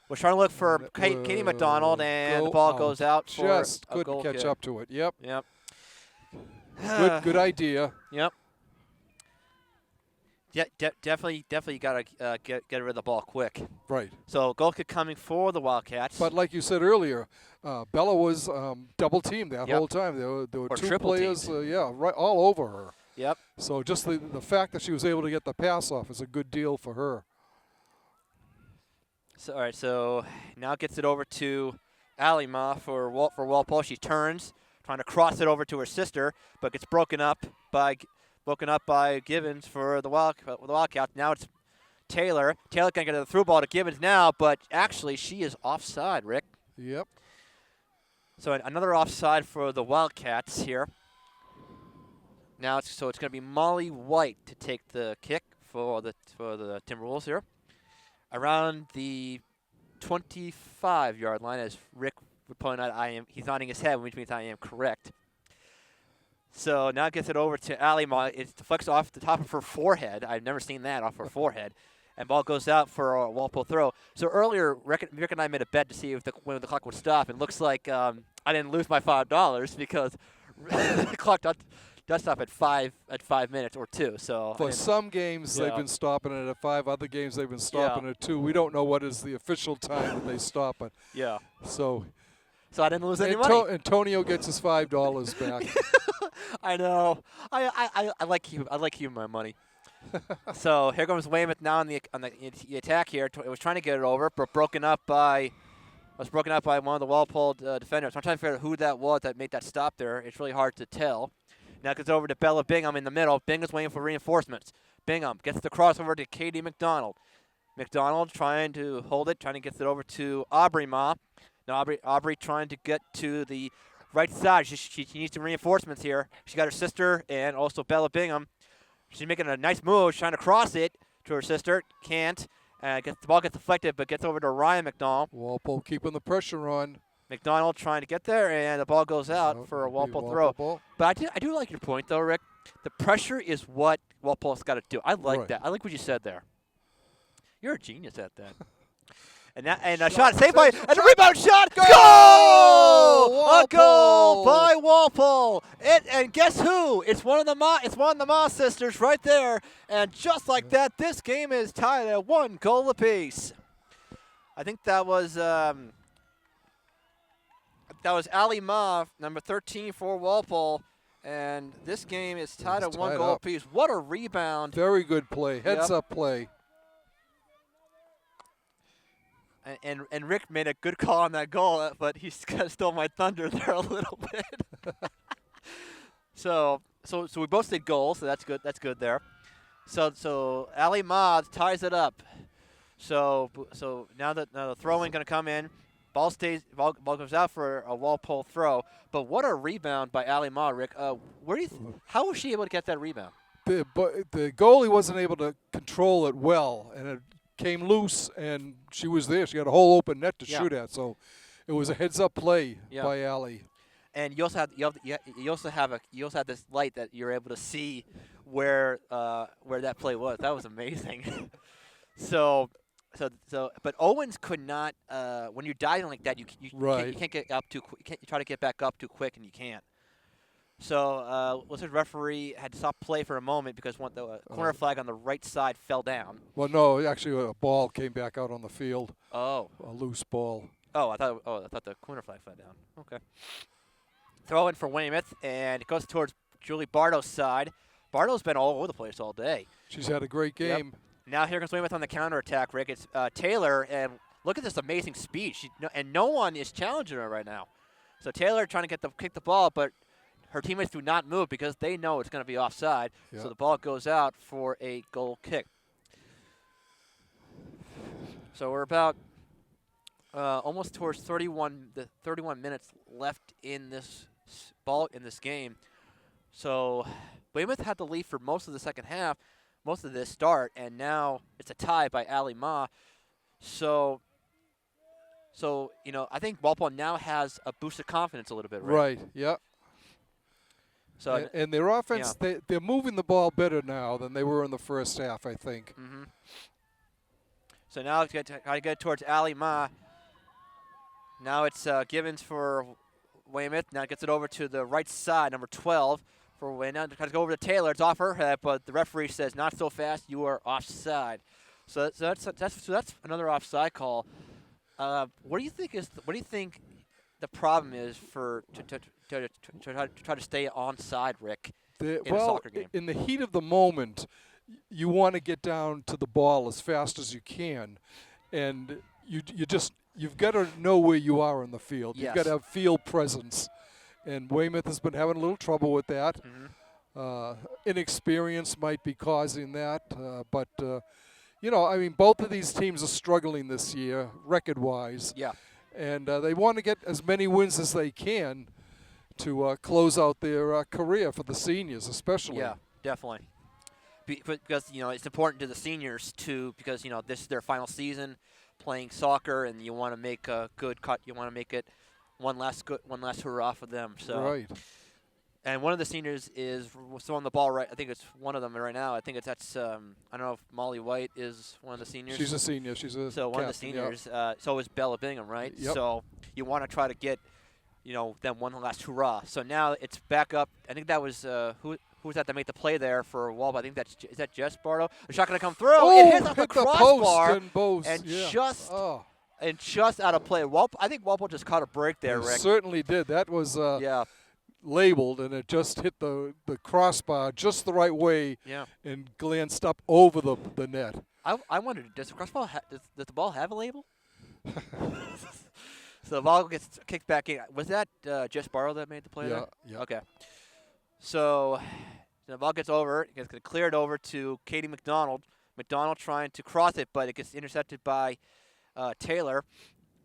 We're trying to look for Katie McDonald, and the ball goes out for just a goal couldn't catch kick. up to it. Yep. Yep. Good idea. Yep. Yeah, definitely got to get rid of the ball quick. Right. So goal kick coming for the Wildcats. But like you said earlier, Bella was double teamed that whole time. There were Or 2 players, right, all over her. Yep. So just the fact that she was able to get the pass off is a good deal for her. So all right, so now gets it over to Alima for Walpole. She turns, trying to cross it over to her sister, but gets broken up by Gibbons for the Wildcats. Now it's Taylor. Taylor can get a through ball to Gibbons now, but actually she is offside, Rick. Yep. So another offside for the Wildcats here. Now it's going to be Molly White to take the kick for the Timberwolves here. Around the 25-yard line, as Rick would point out, he's nodding his head, which means I am correct. So now gets it over to Alima. It deflects off the top of her forehead. I've never seen that off her forehead. And ball goes out for a Walpole throw. So earlier, Rick and I made a bet to see when the clock would stop. And it looks like I didn't lose my $5 because the clock does stop at 5 minutes or 2. So for some games they've been stopping it at 5. Other games they've been stopping at 2. We don't know what is the official time that they stop it. Yeah. So I didn't lose any money. Antonio gets his $5 back. I know. I like keeping my money. So here comes Weymouth now on the attack here. It was trying to get it over, but broken up by one of the Walpole defenders. I'm trying to figure out who that was that made that stop there. It's really hard to tell. Now it goes over to Bella Bingham in the middle. Bingham's waiting for reinforcements. Bingham gets the crossover to Katie McDonald. McDonald trying to hold it, trying to get it over to Aubrey Ma. Now Aubrey trying to get to the right side. She needs some reinforcements here. She got her sister and also Bella Bingham. She's making a nice move. She's trying to cross it to her sister. Can't. The ball gets deflected, but gets over to Ryan McDonald. Walpole keeping the pressure on. McDonald trying to get there, and the ball goes out for a Walpole throw. Ball. But I do like your point, though, Rick. The pressure is what Walpole's got to do. I like that. I like what you said there. You're a genius at that. And a shot saved by, and a rebound shot. Goal! A goal by Walpole. And guess who? It's one of the Ma sisters right there. And just like that, this game is tied at 1 goal apiece. I think that was That was Ali Ma, number 13 for Walpole. And this game is tied at 1 goal apiece. What a rebound. Very good play. Heads-up play. And Rick made a good call on that goal, but he stole my thunder there a little bit. So we both did goals, so that's good. That's good there. So Ali Ma ties it up. So now the throw-in going to come in. Ball goes out for a Walpole throw. But what a rebound by Ali Ma, Rick. How was she able to get that rebound? The goalie wasn't able to control it well, and it came loose, and she was there. She had a whole open net to shoot at. So it was a heads-up play by Ali. And you also have this light that you're able to see where that play was. That was amazing. But Owens could not. When you're diving like that, you can't get up too quick. You try to get back up too quick, and you can't. So the referee had to stop play for a moment because the corner flag on the right side fell down. Well, no, actually a ball came back out on the field. Oh, a loose ball. Oh, I thought the corner flag fell down. Okay. Throw in for Weymouth, and it goes towards Julie Bardo's side. Bardo's been all over the place all day. She's had a great game. Yep. Now here comes Weymouth on the counterattack, Rick. It's Taylor, and look at this amazing speed. And no one is challenging her right now. So Taylor trying to kick the ball, but her teammates do not move because they know it's going to be offside. Yep. So the ball goes out for a goal kick. So we're about almost towards 31 minutes left in this game. So Weymouth had the lead for most of the second half, most of this start, and now it's a tie by Ali Ma. So I think Walpole now has a boost of confidence a little bit, right? Right. Yeah. So and their offense, they're moving the ball better now than they were in the first half, I think. Mm-hmm. So now it's got to get towards Ali Ma. Now it's Givens for Weymouth. Now it gets it over to the right side, number 12 for Weymouth. Now it tries to go over to Taylor. It's off her head, but the referee says, "Not so fast. You are offside." So that's another offside call. What do you think the problem is to try to stay onside, Rick, in a soccer game? In the heat of the moment, you want to get down to the ball as fast as you can, and you've got to know where you are in the field. Yes. You've got to have field presence, and Weymouth has been having a little trouble with that. Mm-hmm. Inexperience might be causing that, but both of these teams are struggling this year, record-wise. Yeah. And they want to get as many wins as they can to close out their career for the seniors, especially. Yeah, definitely. Because it's important to the seniors too, because this is their final season playing soccer, and you want to make a good cut. You want to make it one last hurrah for them. So. Right. And one of the seniors is throwing the ball right. I think it's one of them right now. I think that's I don't know if Molly White is one of the seniors. She's a senior. She's a so one of the seniors. Yep. So is Bella Bingham, right? Yep. So you want to try to get them one last hurrah. So now it's back up. I think that was who was that made the play there for Walpole? I think is that Jess Bardo? The shot going to come through. Oh, it hits off the crossbar and just out of play. I think Walpole just caught a break there, Rick. Certainly did. That was labeled, and it just hit the crossbar just the right way and glanced up over the net. I wondered, does the ball have a label? So the ball gets kicked back in. Was that Jess Barrow that made the play there? Yeah. Okay. So the ball gets over. It gets cleared over to Katie McDonald. McDonald trying to cross it, but it gets intercepted by Taylor.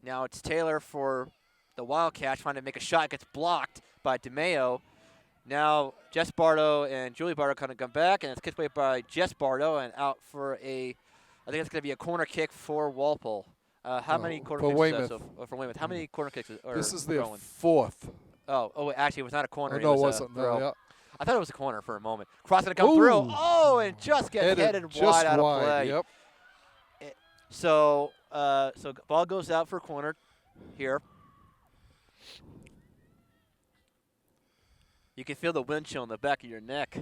Now it's Taylor for the Wildcats trying to make a shot. It gets blocked by DeMeo. Now Jess Bardo and Julie Bardo kind of come back, and it's kicked away by Jess Bardo and out for I think it's going to be a corner kick for Walpole. How many corner kicks Weymouth. Is that for Weymouth? How many corner kicks are This is their throwing? fourth. Oh, actually, it was not a corner. No, it wasn't. throw. No, yeah. I thought it was a corner for a moment. Crossing to come through. Oh, and just gets headed wide out of play. Yep. So ball goes out for a corner here. You can feel the wind chill in the back of your neck.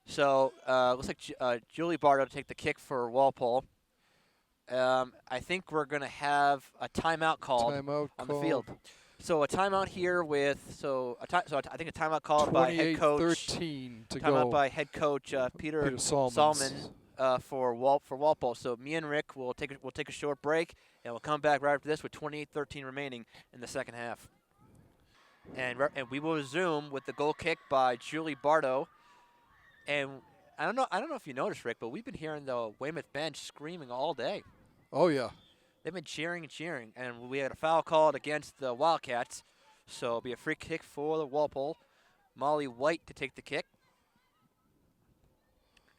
So looks like Julie Bardo to take the kick for Walpole. I think we're going to have a timeout called on the field. So a timeout here with I think a timeout called by head coach. 28-13 to Timeout go. by head coach Peter Peter Salmons. Salmon for Walpole. So me and Rick will take a short break, and we'll come back right after this with 28-13 remaining in the second half. And we will resume with the goal kick by Julie Bardo. And I don't know if you noticed, Rick, but we've been hearing the Weymouth bench screaming all day. Oh, yeah. They've been cheering and cheering, and we had a foul called against the Wildcats, so it'll be a free kick for the Walpole. Molly White to take the kick.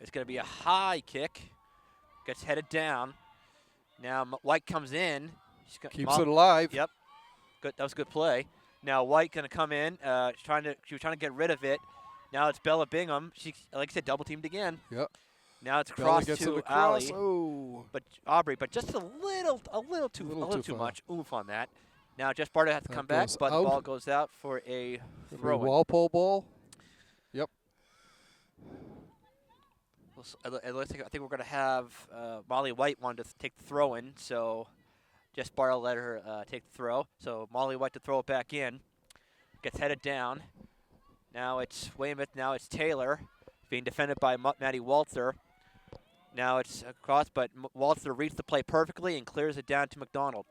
It's going to be a high kick. Gets headed down. Now White comes in. Keeps it alive. Yep. Good. That was a good play. Now White going to come in. She was trying to get rid of it. Now it's Bella Bingham. She, like I said, double teamed again. Yep. Now it's Bella cross gets to it across. Allie. Oh. But Aubrey, just a little too much oomph on that. Now Jeff Bardo has to come back, but the ball goes out for a throw-in. Walpole ball. Yep. I think we're going to have Molly White wanted to take the throw-in, so Jeff Bardo let her take the throw. So Molly White to throw it back in. Gets headed down. Now it's Weymouth. Now it's Taylor being defended by Maddie Waltzer. Now it's across, but Waltzer reads the play perfectly and clears it down to McDonald.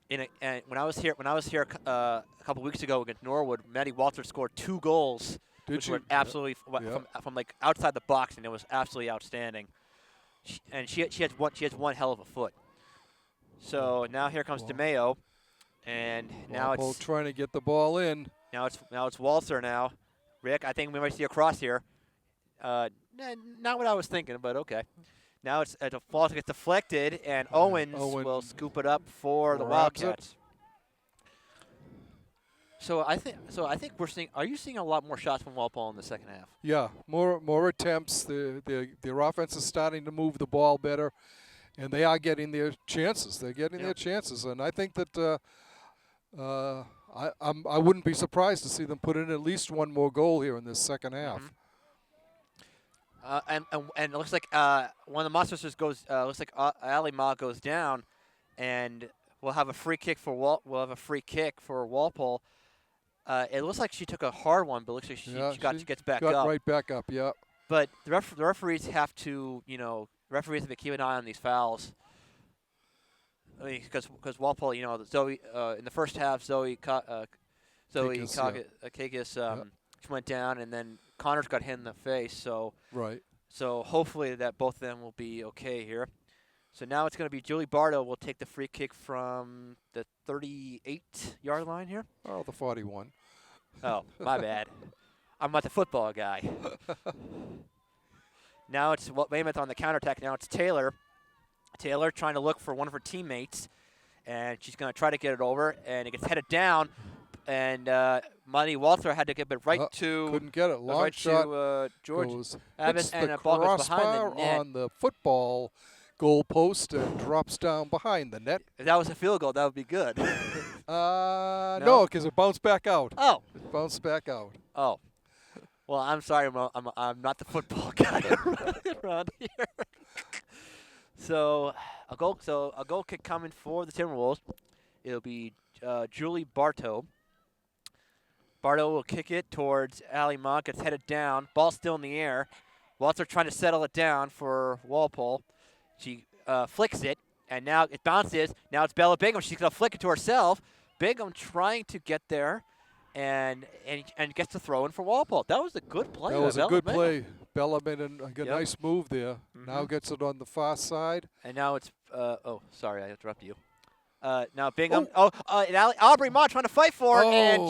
And when I was here a couple weeks ago against Norwood, Maddie Waltzer scored 2 goals, which were absolutely from like outside the box, and it was absolutely outstanding. She has one hell of a foot. So now here comes DeMayo, and now Walpole it's trying to get the ball in. Now it's Waltzer now. Rick, I think we might see a cross here. Not what I was thinking, but okay. Now the ball gets deflected, and Owens will scoop it up for the Wildcats. So I think we're seeing. Are you seeing a lot more shots from Walpole in the second half? Yeah, more attempts. Their offense is starting to move the ball better, and they are getting their chances. They're getting their chances, and I think that I wouldn't be surprised to see them put in at least one more goal here in this second half. Mm-hmm. And it looks like one of the monsters goes. Looks like Ali Ma goes down, and we'll have a free kick for Walpole. It looks like she took a hard one, but it looks like she gets back up. Right back up, yeah. But the referees have to, referees have to keep an eye on these fouls. I mean, because Walpole, Zoe in the first half, Zoe Kakis went down, and then Connors got hit in the face. So So hopefully that both of them will be okay here. So now it's going to be Julie Bardo will take the free kick from the 38-yard line here. Oh, the 41. Oh, my bad. I'm not the football guy. Now it's Weymouth on the counterattack. Now it's Taylor. Taylor trying to look for one of her teammates, and she's going to try to get it over, and it gets headed down. And Monty Walther had to get it right to couldn't get it. Long right shot to George Abbott, and the the ball goes behind the net. on the football goal post and drops down behind the net. If that was a field goal, that would be good. No, because it bounced back out. Oh, it bounced back out. Oh, well, I'm sorry, I'm not the football guy around here. So a goal kick coming for the Timberwolves. It'll be Julie Bartow. Bartow will kick it towards Ali Monk. It's headed down. Ball still in the air. Walter trying to settle it down for Walpole. She flicks it, and now it bounces. Now it's Bella Bingham. She's going to flick it to herself. Bingham trying to get there and gets the throw in for Walpole. That was a good play. That was a good play. Bella made a nice move there. Mm-hmm. Now gets it on the far side. And now it's sorry, I interrupted you. Now Bingham. And Aubrey Mott trying to fight for it, and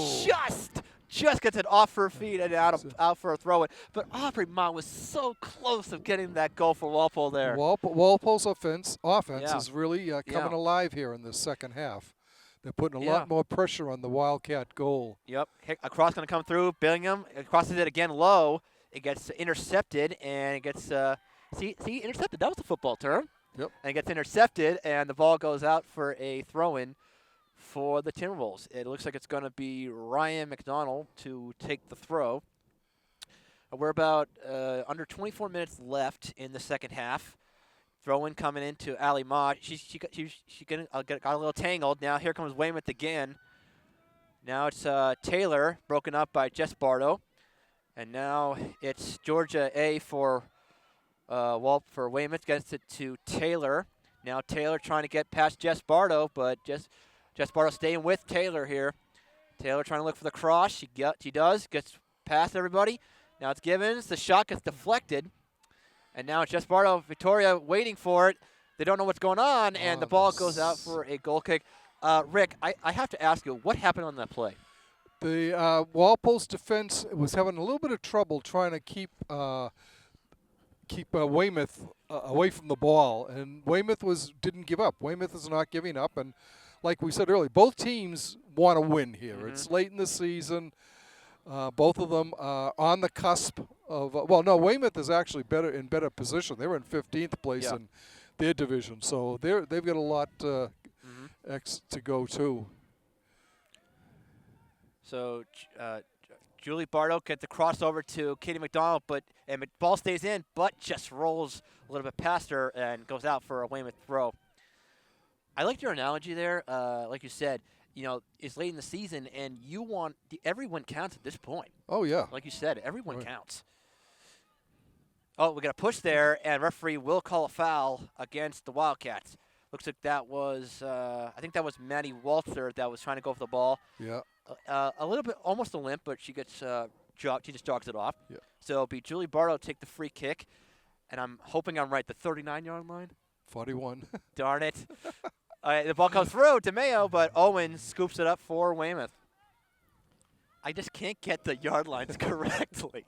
just gets it off her feet and out for a throw-in. But Aubrey Mott was so close of getting that goal for Walpole there. Walpole's offense is really coming alive here in the second half. They're putting a lot more pressure on the Wildcat goal. Yep. A cross going to come through. Bingham crosses it again low. It gets intercepted, and it gets intercepted. That was the football term. Yep. And it gets intercepted, and the ball goes out for a throw-in for the Timberwolves. It looks like it's going to be Ryan McDonald to take the throw. We're about under 24 minutes left in the second half. Throw-in coming into Ali Ma. She got a little tangled. Now here comes Weymouth again. Now it's Taylor, broken up by Jess Bardo. And now it's Georgia A for Weymouth. Gets it to Taylor. Now Taylor trying to get past Jess Bardo, but Jess Bardo staying with Taylor here. Taylor trying to look for the cross. She does. Gets past everybody. Now it's Givens. The shot gets deflected. And now it's Jess Bardo, Victoria waiting for it. They don't know what's going on, and the ball goes out for a goal kick. Rick, I have to ask you, what happened on that play? The Walpole's defense was having a little bit of trouble trying to keep Weymouth away from the ball, and Weymouth didn't give up. Weymouth is not giving up, and like we said earlier, both teams want to win here. Mm-hmm. It's late in the season. Both of them are on the cusp of. Weymouth is actually in better position. They were in 15th place in their division, so they've got a lot to go too. So Julie Bardo gets the crossover to Katie McDonald, and the ball stays in, but just rolls a little bit past her and goes out for a Weymouth throw. I liked your analogy there. Like you said, it's late in the season, and everyone counts at this point. Oh, yeah. Like you said, everyone counts. Oh, we got a push there, and referee will call a foul against the Wildcats. Looks like that was, I think that was Maddie Walter that was trying to go for the ball. Yeah. A little bit, almost a limp, but she gets jogged. She just jogs it off. Yeah. So it'll be Julie Bardo take the free kick, and I'm hoping I'm right. The 39-yard line. 41. Darn it. The ball comes through DeMayo, but Owen scoops it up for Weymouth. I just can't get the yard lines correctly.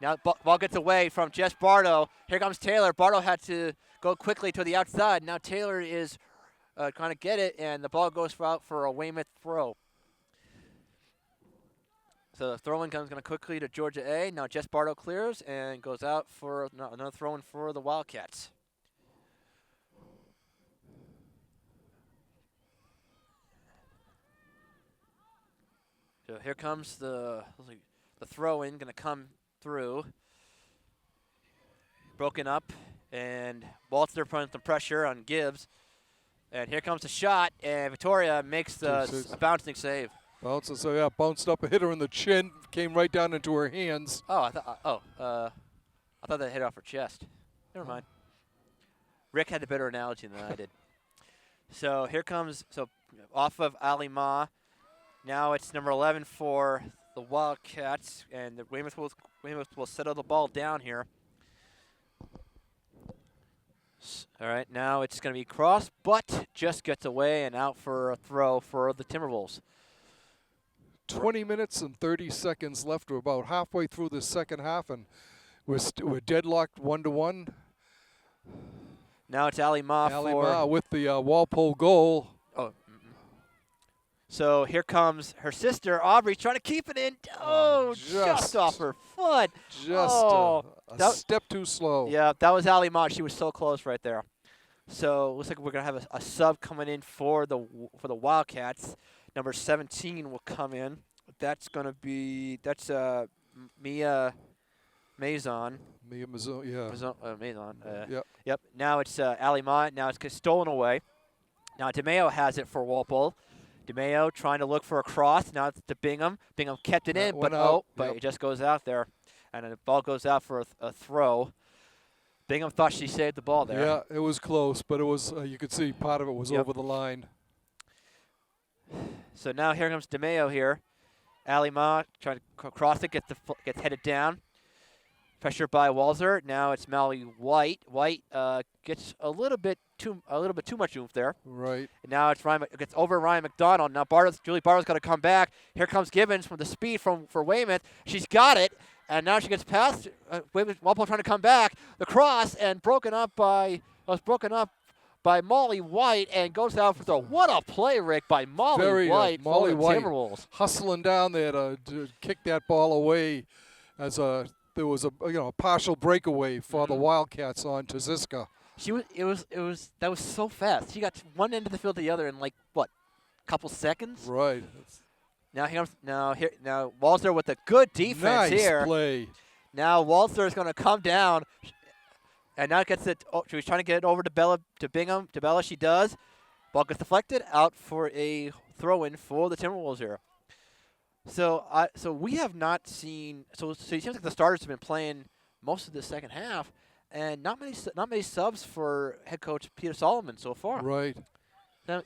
Now ball gets away from Jess Bardo. Here comes Taylor. Bardo had to go quickly to the outside. Now Taylor is trying to get it, and the ball goes out for a Weymouth throw. So the throw-in comes going quickly to Georgia A. Now Jess Bardo clears and goes out for another throw-in for the Wildcats. So here comes the throw-in, going to come through. Broken up, and Walter putting some pressure on Gibbs. And here comes the shot, and Victoria makes the bouncing save. Bounced up, hit her in the chin, came right down into her hands. Oh, I thought that hit off her chest. Never mind. Rick had the better analogy than I did. So here comes, off of Ali Ma. Now it's number 11 for the Wildcats, and the Weymouth will settle the ball down here. All right, now it's going to be crossed, but just gets away and out for a throw for the Timberwolves. 20 minutes and 30 seconds left. We're about halfway through the second half, and we're deadlocked 1-1. Now it's Ali Ma with the Walpole goal. Oh. So here comes her sister, Aubrey, trying to keep it in. Oh, just off her foot. A step too slow. Yeah, that was Ali Ma. She was so close right there. So looks like we're going to have a sub coming in for the Wildcats. Number 17 will come in. That's going to be Mia Mazon. Mia Mazon, yeah. Mazon. Yep. Now it's Ali Ma. Now it's stolen away. Now DeMayo has it for Walpole. DeMayo trying to look for a cross. Now it's to Bingham. Bingham kept it in, but it just goes out there. And the ball goes out for a throw. Bingham thought she saved the ball there. Yeah, it was close, but it was you could see part of it was over the line. So now here comes DeMayo here. Ali Ma trying to cross it, gets headed down. Pressure by Walzer. Now it's Mallory White. White gets a little bit too much oomph there. Right. And now it gets over Ryan McDonald. Now Julie Bardo's got to come back. Here comes Gibbons from the speed for Weymouth. She's got it, and now she gets past Walpole trying to come back. The cross and broken up by Molly White and goes out for the what a play, Rick, by Molly White for the Timberwolves. Hustling down there to kick that ball away as there was a partial breakaway for the Wildcats on Taziska. That was so fast. She got one end of the field to the other in couple seconds. Right. Now Walter with a good defense nice here. Play. Now Walter is going to come down, and now gets it. Oh, she was trying to get it over to Bella, to Bingham, to Bella. She does. Ball gets deflected out for a throw-in for the Timberwolves here. So we have not seen. So it seems like the starters have been playing most of the second half, and not many subs for head coach Peter Solomon so far. Right. I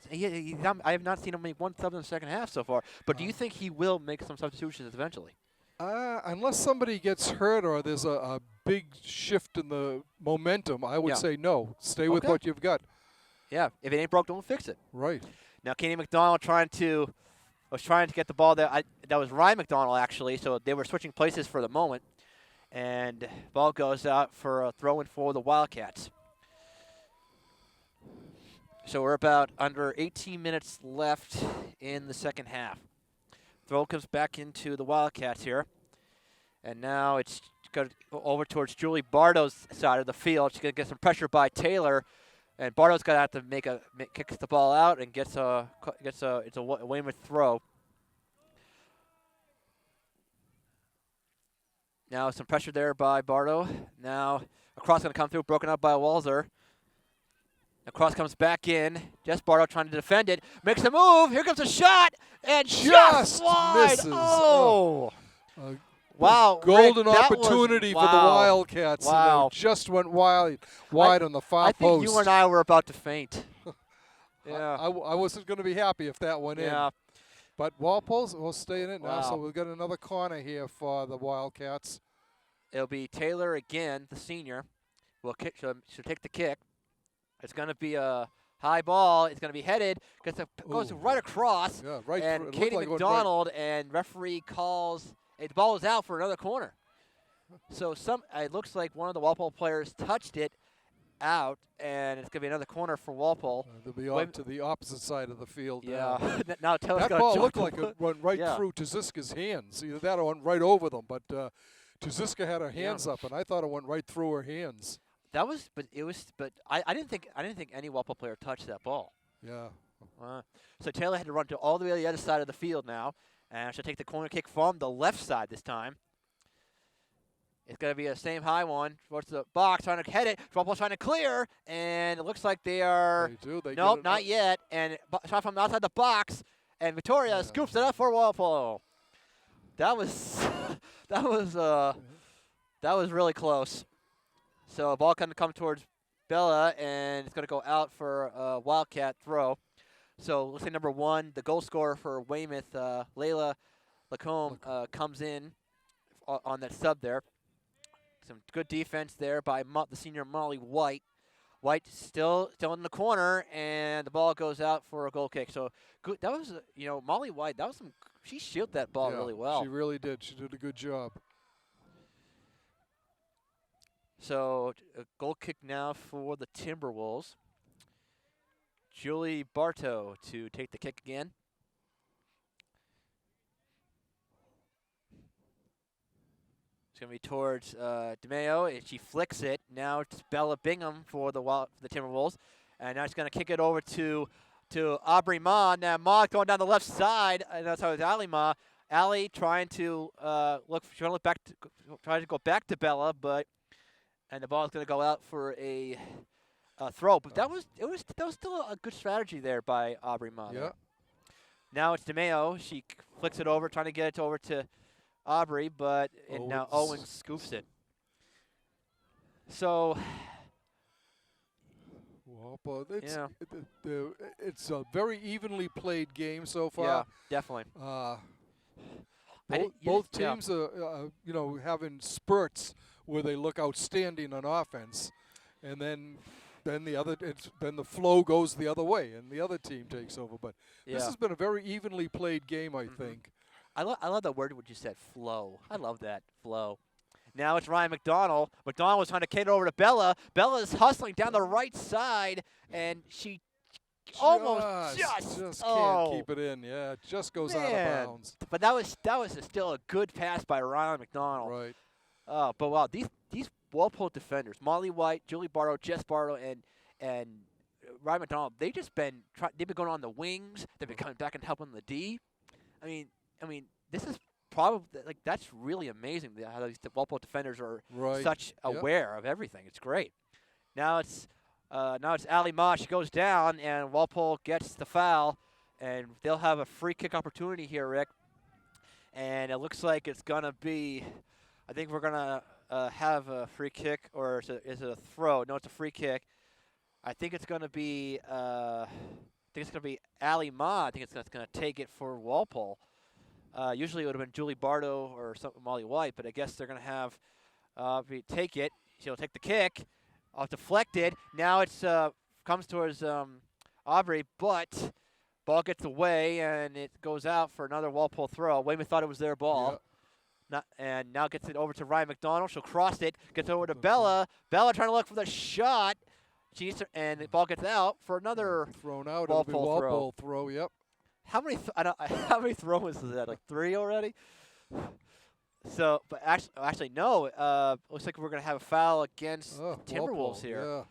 have not seen him make one sub in the second half so far. But do you think he will make some substitutions eventually? Unless somebody gets hurt or there's a big shift in the momentum, I would say no. Stay with what you've got. Yeah, if it ain't broke, don't fix it. Right. Now, Kenny McDonald was trying to get the ball there. That was Ryan McDonald, actually, so they were switching places for the moment. And ball goes out for a throw-in for the Wildcats. So we're about under 18 minutes left in the second half. Throw comes back into the Wildcats here. And now it's got over towards Julie Bardo's side of the field. She's going to get some pressure by Taylor. And Bardo's going to have to kicks the ball out and it's a Weymouth throw. Now some pressure there by Bardo. Now a cross going to come through, broken up by Walzer. The cross comes back in. Jess Bardo trying to defend it. Makes a move. Here comes a shot. And just wide. Misses. Oh. Wow. Golden Rick, opportunity for the wow. Wildcats. Wow. Just went wide on the far post. I think you and I were about to faint. Yeah. I wasn't going to be happy if that went in. But Walpole's will stay in it now, so we've got another corner here for the Wildcats. It'll be Taylor again, the senior. She'll take the kick. It's going to be a high ball. It's going to be headed. Goes right across. Yeah, right. And Katie McDonald and referee calls. The ball is out for another corner. So it looks like one of the Walpole players touched it out, and it's going to be another corner for Walpole. They'll be on to the opposite side of the field. Yeah. Now Taylor's that ball looked like it went right through Tuziska's hands. Either that or went right over them. But Tuziska had her hands up, and I thought it went right through her hands. But I didn't think any Walpole player touched that ball. Yeah. So Taylor had to run all the way to the other side of the field now, and she'll take the corner kick from the left side this time. It's going to be the same high one towards the box, trying to head it. Walpole's trying to clear, and it looks like they are. They do. Nope, not yet. And shot from outside the box, and Victoria scoops it up for Walpole. That was really close. So the ball going to come towards Bella, and it's going to go out for a Wildcat throw. So looks like number one, the goal scorer for Weymouth, Layla Lacombe, comes in on that sub there. Some good defense there by the senior Molly White. White still in the corner, and the ball goes out for a goal kick. So good. That was Molly White. That was she shielded that ball really well. She really did. She did a good job. So a goal kick now for the Timberwolves. Julie Bartow to take the kick again. It's going to be towards DeMeo, and she flicks it. Now it's Bella Bingham for the Timberwolves. And now she's going to kick it over to Aubrey Ma. Now Ma going down the left side, and that's how it's Allie Ma. Allie trying to try to go back to Bella, and the ball is going to go out for a throw. But that was still a good strategy there by Aubrey Ma. Yeah. Now it's DeMeo. She flicks it over, trying to get it over to Aubrey, but now Owens scoops it. So, it's a very evenly played game so far. Yeah, definitely. Both teams are, having spurts where they look outstanding on offense, and then the flow goes the other way, and the other team takes over. But this has been a very evenly played game, I think. I love that word what you said, flow. I love that, flow. Now it's Ryan McDonald. McDonald was trying to kick it over to Bella. Bella is hustling down the right side, and she almost can't keep it in. Yeah, it just goes out of bounds. But that was still a good pass by Ryan McDonald. Right. But wow, these Walpole defenders, Molly White, Julie Bartow, Jess Bartow, and Ryan McDonald, they've been going on the wings. They've been coming back and helping the D. I mean, this is probably that's really amazing how these Walpole defenders are Right. such Yep. aware of everything. It's great. Now it's Ali Ma. She goes down, and Walpole gets the foul, and they'll have a free kick opportunity here, Rick. And it looks like it's gonna be. I think we're gonna have a free kick, or is it a throw? No, it's a free kick. I think it's gonna be. I think it's gonna be Ali Ma. I think it's gonna take it for Walpole. Usually it would have been Julie Bardo or something, Molly White, but I guess they're gonna have take it. She'll take the kick. Deflected. Now it's comes towards Aubrey, but ball gets away and it goes out for another Walpole throw. Weymouth thought it was their ball. And now gets it over to Ryan McDonald. She'll cross it. Gets over to Bella. Bella trying to look for the shot. And the ball gets out for another thrown out. Walpole throw. Yep. How many? How many throws is that? Like 3 already. So, but actually no. Looks like we're gonna have a foul against the Timberwolves Walpole, here. Yeah.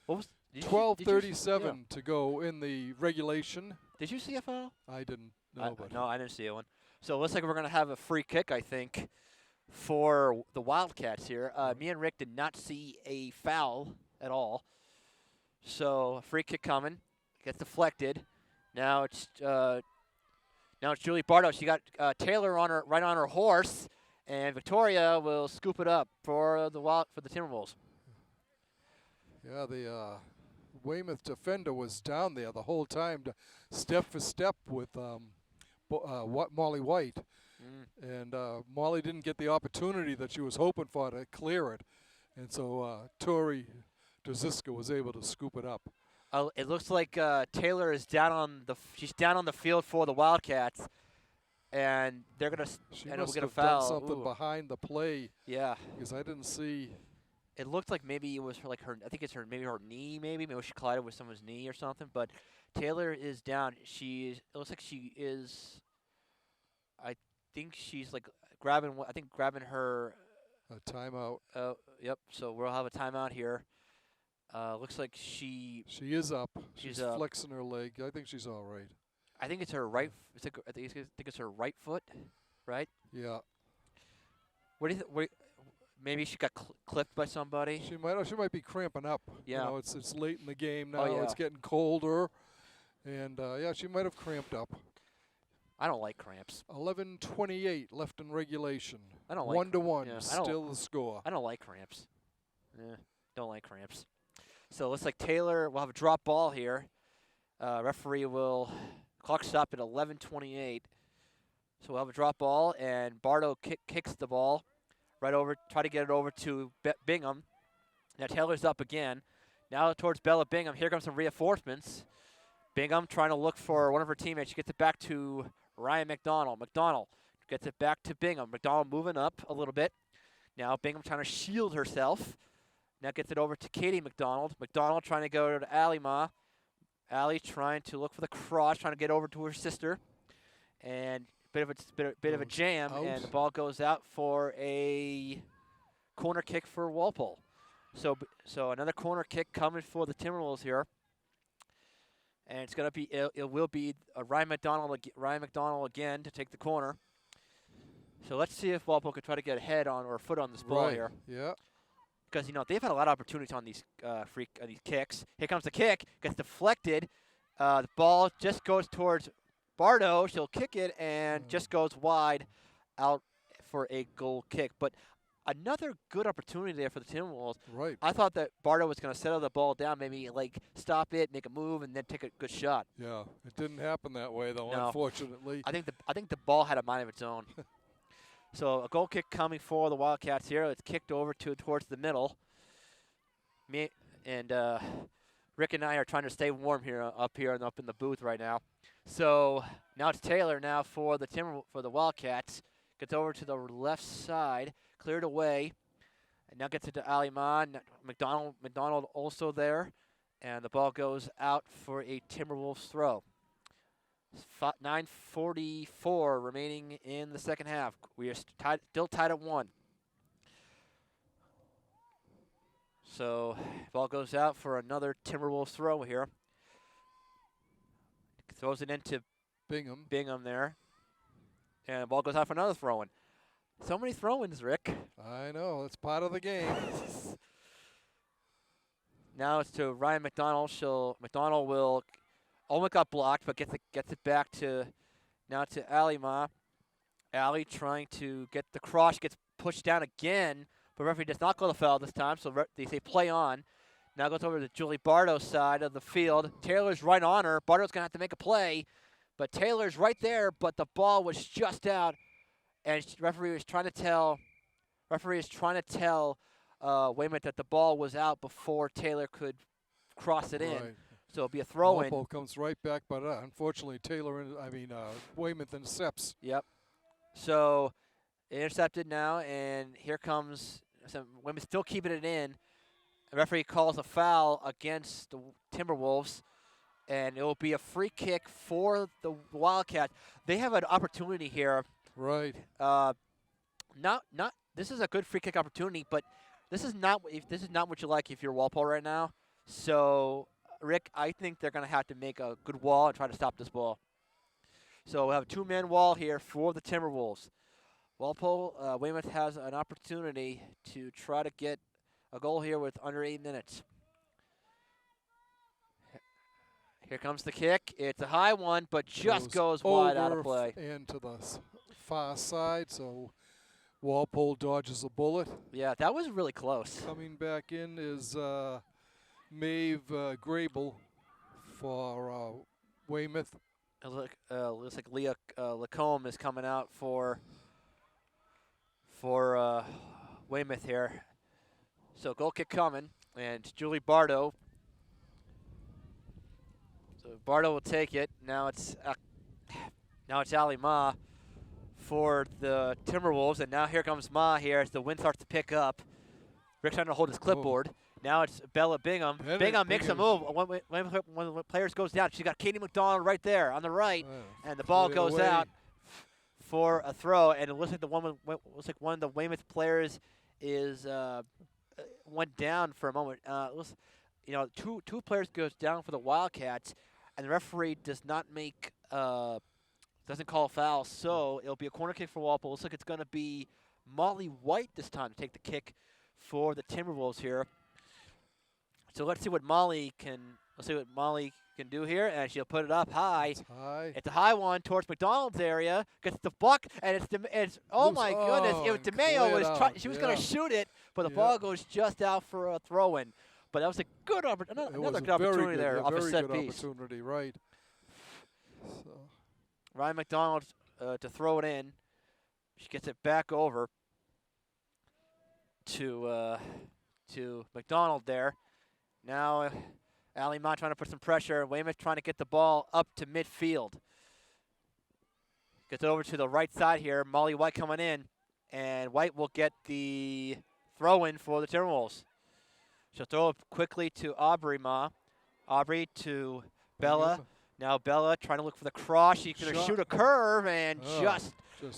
What was? 12:37 to go in the regulation. Did you see a foul? I didn't know, but No, I didn't see one. So it looks like we're gonna have a free kick, I think, for the Wildcats here. Me and Rick did not see a foul at all. So a free kick coming, gets deflected. Now it's Julie Bardo. She got Taylor on her horse, and Victoria will scoop it up for the Timberwolves. Yeah, the Weymouth defender was down there the whole time, step for step with Molly White, and Molly didn't get the opportunity that she was hoping for to clear it, and so Tori Doziska was able to scoop it up. It looks like Taylor is down on the field for the Wildcats, and they're gonna She and must we'll get a have foul. done something Ooh. behind the play. Yeah, because I didn't see. it looked like maybe it was her I think it's her knee maybe she collided with someone's knee or something. But Taylor is down. It looks like she is. I think she's like grabbing her. A timeout. Yep. So we'll have a timeout here. Looks like she is up. She's She's flexing her leg. I think she's all right. I think it's her right. I think it's her right foot, right? Yeah. What do you think? Maybe she got clipped by somebody. She might be cramping up. Yeah. You know, it's late in the game now. Oh, yeah. It's getting colder, and yeah, she might have cramped up. I don't like cramps. 11:28 left in regulation. I don't like 1-1. yeah, Still the score. I don't like cramps. Don't like cramps. So it looks like Taylor will have a drop ball here. Referee will clock stop at 11:28. So we'll have a drop ball, and Bardo kicks the ball right over, try to get it over to Bingham. Now Taylor's up again. Now towards Bella Bingham. Here comes some reinforcements. Bingham trying to look for one of her teammates. She gets it back to Ryan McDonald. McDonald gets it back to Bingham. McDonald moving up a little bit. Now Bingham trying to shield herself. Now gets it over to Katie McDonald. McDonald trying to go to Ali Ma. Ali trying to look for the cross, trying to get over to her sister. And bit of a jam, out. and the ball goes out for a corner kick for Walpole. So another corner kick coming for the Timberwolves here. And it's gonna be it will be Ryan McDonald again to take the corner. So let's see if Walpole could try to get a head on or a foot on this ball here. Yeah. Because they've had a lot of opportunities on these these kicks. Here comes the kick, gets deflected. The ball just goes towards Bardo. She'll kick it and just goes wide out for a goal kick. But another good opportunity there for the Timberwolves. Right. I thought that Bardo was going to settle the ball down, maybe like stop it, make a move, and then take a good shot. Yeah. It didn't happen that way though, No. unfortunately. I think the ball had a mind of its own. So a goal kick coming for the Wildcats here. It's kicked over towards the middle. Me and Rick and I are trying to stay warm here up in the booth right now. So now it's Taylor now for the Wildcats. Gets over to the left side, cleared away, and now gets it to Ali Ma. McDonald also there, and the ball goes out for a Timberwolves throw. 9:44 remaining in the second half. We are still tied at 1. So ball goes out for another Timberwolves throw here. Throws it into Bingham. Bingham there. And the ball goes out for another throw-in. So many throw-ins, Rick. I know, it's part of the game. Now it's to Ryan McDonald. McDonald will almost got blocked, but gets it back to now to Ali Ma. Ali trying to get the cross, gets pushed down again, but referee does not call the foul this time, so they say play on. Now goes over to Julie Bardo's side of the field. Taylor's right on her. Bardo's going to have to make a play, but Taylor's right there, but the ball was just out, and referee is trying to tell Weymouth that the ball was out before Taylor could cross it in. Right. So it'll be a throw-in. Walpole comes right back, but unfortunately Weymouth intercepts. Yep. So intercepted now, and here comes Weymouth still keeping it in. The referee calls a foul against the Timberwolves, and it will be a free kick for the Wildcats. They have an opportunity here. Right. This is a good free kick opportunity, but this is not what you like if you're Walpole right now. So, Rick, I think they're going to have to make a good wall and try to stop this ball. So we'll have a two-man wall here for the Timberwolves. Walpole, Weymouth has an opportunity to try to get a goal here with under 8 minutes. Here comes the kick. It's a high one, but just goes wide out of play. And to the far side, so Walpole dodges a bullet. Yeah, that was really close. Coming back in is Maeve Grable for Weymouth. Looks like Leah Lacombe is coming out for Weymouth here. So goal kick coming, and Julie Bardo. So Bardo will take it. Now it's Ali Ma for the Timberwolves, and now here comes Ma here as the wind starts to pick up. Rick's trying to hold his clipboard. Now it's Bella Bingham. Bingham makes a move. When the players goes down, she's got Katie McDonald right there on the right, and the ball goes out for a throw. And it looks like one of the Weymouth players is went down for a moment. Two players goes down for the Wildcats, and the referee does not doesn't call a foul, so it'll be a corner kick for Walpole. Looks like it's going to be Molly White this time to take the kick for the Timberwolves here. So let's see what Molly can do here, and she'll put it up high. It's high. It's a high one towards McDonald's area. Gets the buck, and it's oh my goodness! It was DeMayo she was going to shoot it, but the ball goes just out for a throw-in. But that was a good another good opportunity there off a set piece. Opportunity, right? So. Ryan McDonald to throw it in. She gets it back over to McDonald there. Now, Ali Ma trying to put some pressure. Weymouth trying to get the ball up to midfield. Gets it over to the right side here. Molly White coming in. And White will get the throw-in for the Timberwolves. She'll throw it quickly to Aubrey Ma. Aubrey to Bella. Now Bella trying to look for the cross. She's going to shoot a curve and just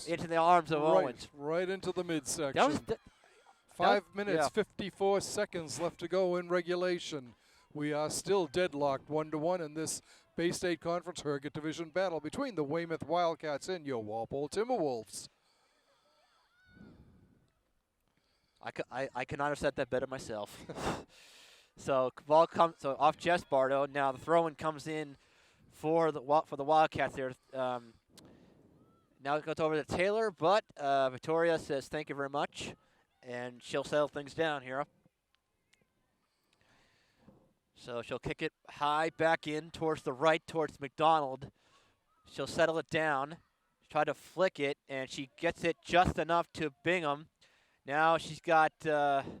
into the arms of Owens. Right into the midsection. That was 5 minutes, 54 seconds left to go in regulation. We are still deadlocked 1-1 in this Bay State Conference Herget Division battle between the Weymouth Wildcats and your Walpole Timberwolves. I could not have said that better myself. So ball comes off Jess Bardo. Now the throw-in comes in for the Wildcats there. Now it goes over to Taylor, but Victoria says thank you very much, and she'll settle things down here. So she'll kick it high back in towards the right, towards McDonald. She'll settle it down, try to flick it, and she gets it just enough to Bingham. Now she's got, Bingham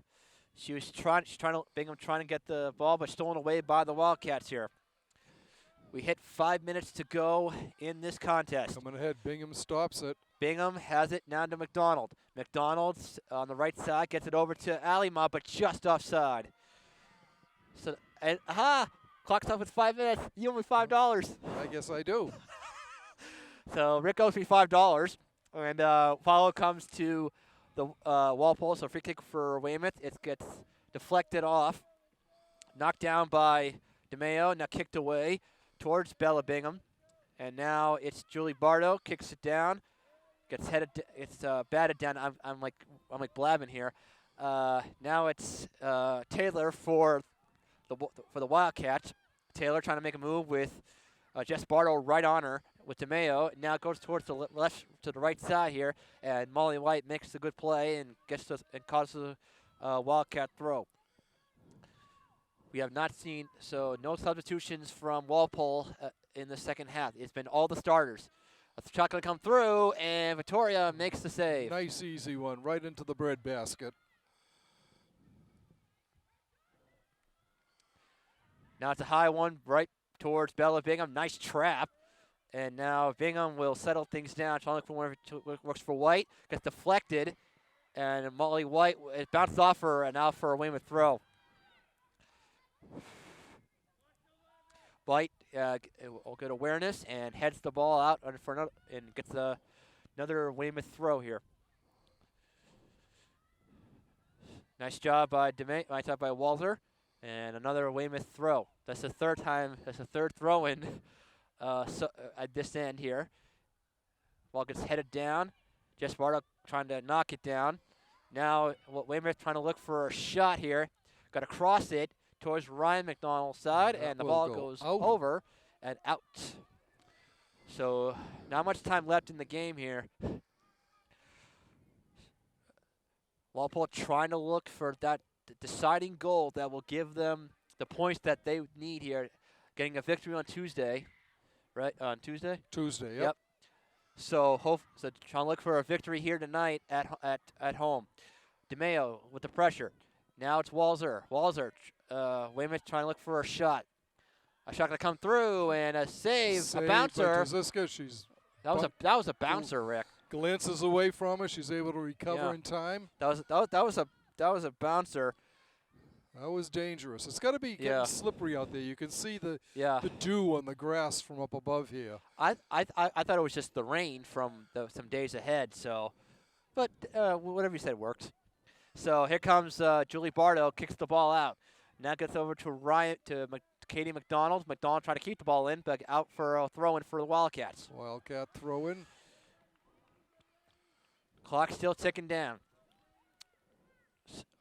trying to get the ball, but stolen away by the Wildcats here. We hit 5 minutes to go in this contest. Coming ahead, Bingham stops it. Bingham has it now to McDonald. McDonald's on the right side, gets it over to Alima, but just offside. So, clock's up with 5 minutes. You owe me $5. I guess I do. So Rick owes me $5, and follow comes to the Walpole. So free kick for Weymouth. It gets deflected off, knocked down by DeMayo. Now kicked away towards Bella Bingham, and now it's Julie Bardo kicks it down. Gets headed. It's batted down. I'm like blabbing here. Now it's Taylor for the Wildcats. Taylor trying to make a move with Jess Bartle right on her with DeMeo. Now it goes towards the left to the right side here, and Molly White makes a good play and causes a Wildcat throw. We have not seen no substitutions from Walpole in the second half. It's been all the starters. A shot going to come through, and Victoria makes the save. Nice, easy one, right into the bread basket. Now it's a high one right towards Bella Bingham. Nice trap. And now Bingham will settle things down. Trying to look for one works for White. Gets deflected. And Molly White, it bounced off her, and now for a Weymouth throw. White, good awareness, and heads the ball out for another, and gets another Weymouth throw here. Nice job by nice job by Walter, and another Weymouth throw. That's the third time. That's the third throw in at this end here. Ball gets headed down. Jess Bartle trying to knock it down. Now Weymouth trying to look for a shot here. Got to cross it towards Ryan McDonald's side, and the ball goes over and out. So not much time left in the game here. Walpole trying to look for that deciding goal that will give them the points that they need here. Getting a victory on Tuesday, right? On Tuesday? Tuesday, yep. So trying to look for a victory here tonight at home. DeMeo with the pressure. Now it's Walzer. Weymouth trying to look for a shot. A shot going to come through, and a save a bouncer. That was a bouncer, Rick. Glances away from her. She's able to recover in time. That was a bouncer. That was dangerous. It's got to be getting slippery out there. You can see the dew on the grass from up above here. I thought it was just the rain from some days ahead. So, but whatever you said worked. So here comes Julie Bardo, kicks the ball out. Now gets over to Katie McDonald. McDonald trying to keep the ball in, but out for a throw-in for the Wildcats. Wildcat throw-in. Clock still ticking down.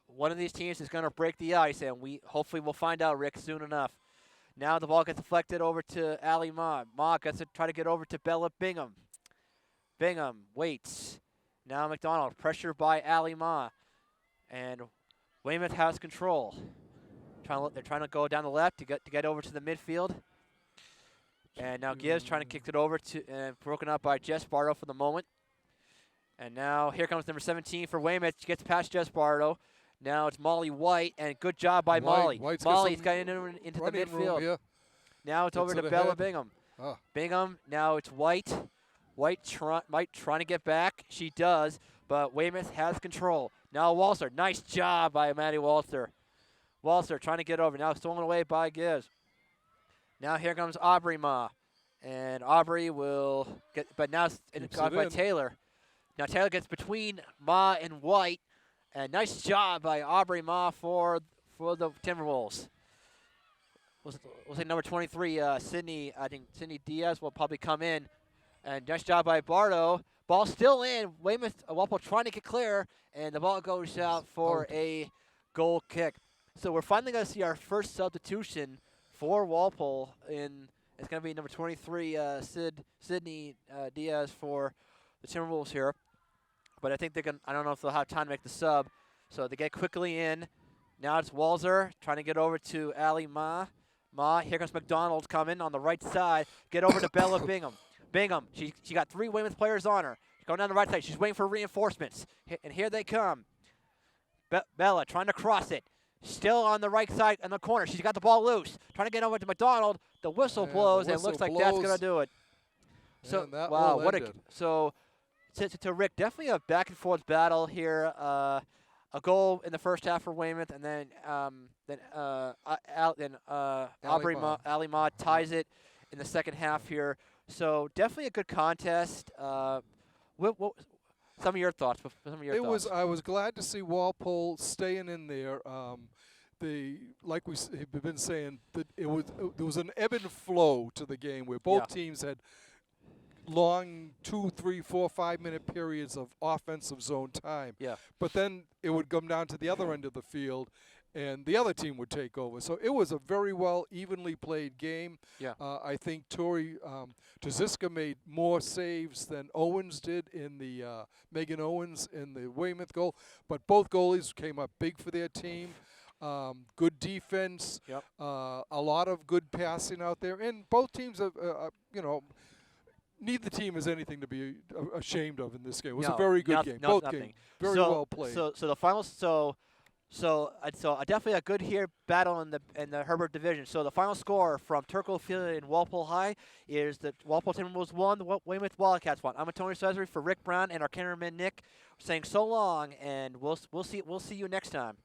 One of these teams is going to break the ice, and hopefully we'll find out, Rick, soon enough. Now the ball gets deflected over to Allie Ma. Ma gets to try to get over to Bella Bingham. Bingham waits. Now McDonald, pressured by Allie Ma. And Weymouth has control. They're trying to go down the left to get over to the midfield. And now Gibbs trying to kick it over to and broken up by Jess Bardo for the moment. And now here comes number 17 for Weymouth. She gets past Jess Bardo. Now it's Molly White, and good job by Molly. Molly's got into the midfield. Now it's over to Bella Bingham. Bingham, now it's White. White trying to get back. She does, but Weymouth has control. Now Walter, nice job by Maddie Walter. Walter trying to get over. Now stolen away by Gibbs. Now here comes Aubrey Ma. And Aubrey will get, but now it's caught by Taylor. Now Taylor gets between Ma and White. And nice job by Aubrey Ma for the Timberwolves. We'll say number 23, Sydney. I think Sydney Diaz will probably come in. And nice job by Bardo. Ball still in. Weymouth, Walpole trying to get clear, and the ball goes out for a goal kick. So we're finally going to see our first substitution for Walpole. It's going to be number 23, Sydney Diaz for the Timberwolves here. But I think I don't know if they'll have time to make the sub. So they get quickly in. Now it's Walzer trying to get over to Allie Ma. Here comes McDonald coming on the right side. Get over to Bella Bingham. Bingham, she got 3 Weymouth players on her. She's going down the right side. She's waiting for reinforcements. And here they come. Bella trying to cross it. Still on the right side in the corner. She's got the ball loose. Trying to get over to McDonald. The whistle blows, and it looks like that's going to do it. So, wow, what to Rick, definitely a back-and-forth battle here. A goal in the first half for Weymouth, and then Allie Ma ties it in the second half here. So definitely a good contest. What some of your thoughts? I was glad to see Walpole staying in there. Like we've been saying, that there was an ebb and flow to the game where both teams had long 2, 3, 4, 5 minute periods of offensive zone time. Yeah. But then it would come down to the other end of the field, and the other team would take over. So it was a very well, evenly played game. Yeah. I think Tori Taziska made more saves than Owens did in the Megan Owens in the Weymouth goal. But both goalies came up big for their team. Good defense. Yep. A lot of good passing out there, and both teams have, neither team has anything to be ashamed of in this game. It was a very good game. Both nothing. games very well played. So the finals. So definitely a good here battle in the Herbert division. So the final score from Turco Field and Walpole High is the Walpole Timberwolves 1, the Weymouth Wildcats 1. I'm Tony Cesare for Rick Brown and our cameraman Nick, saying so long, and we'll see you next time.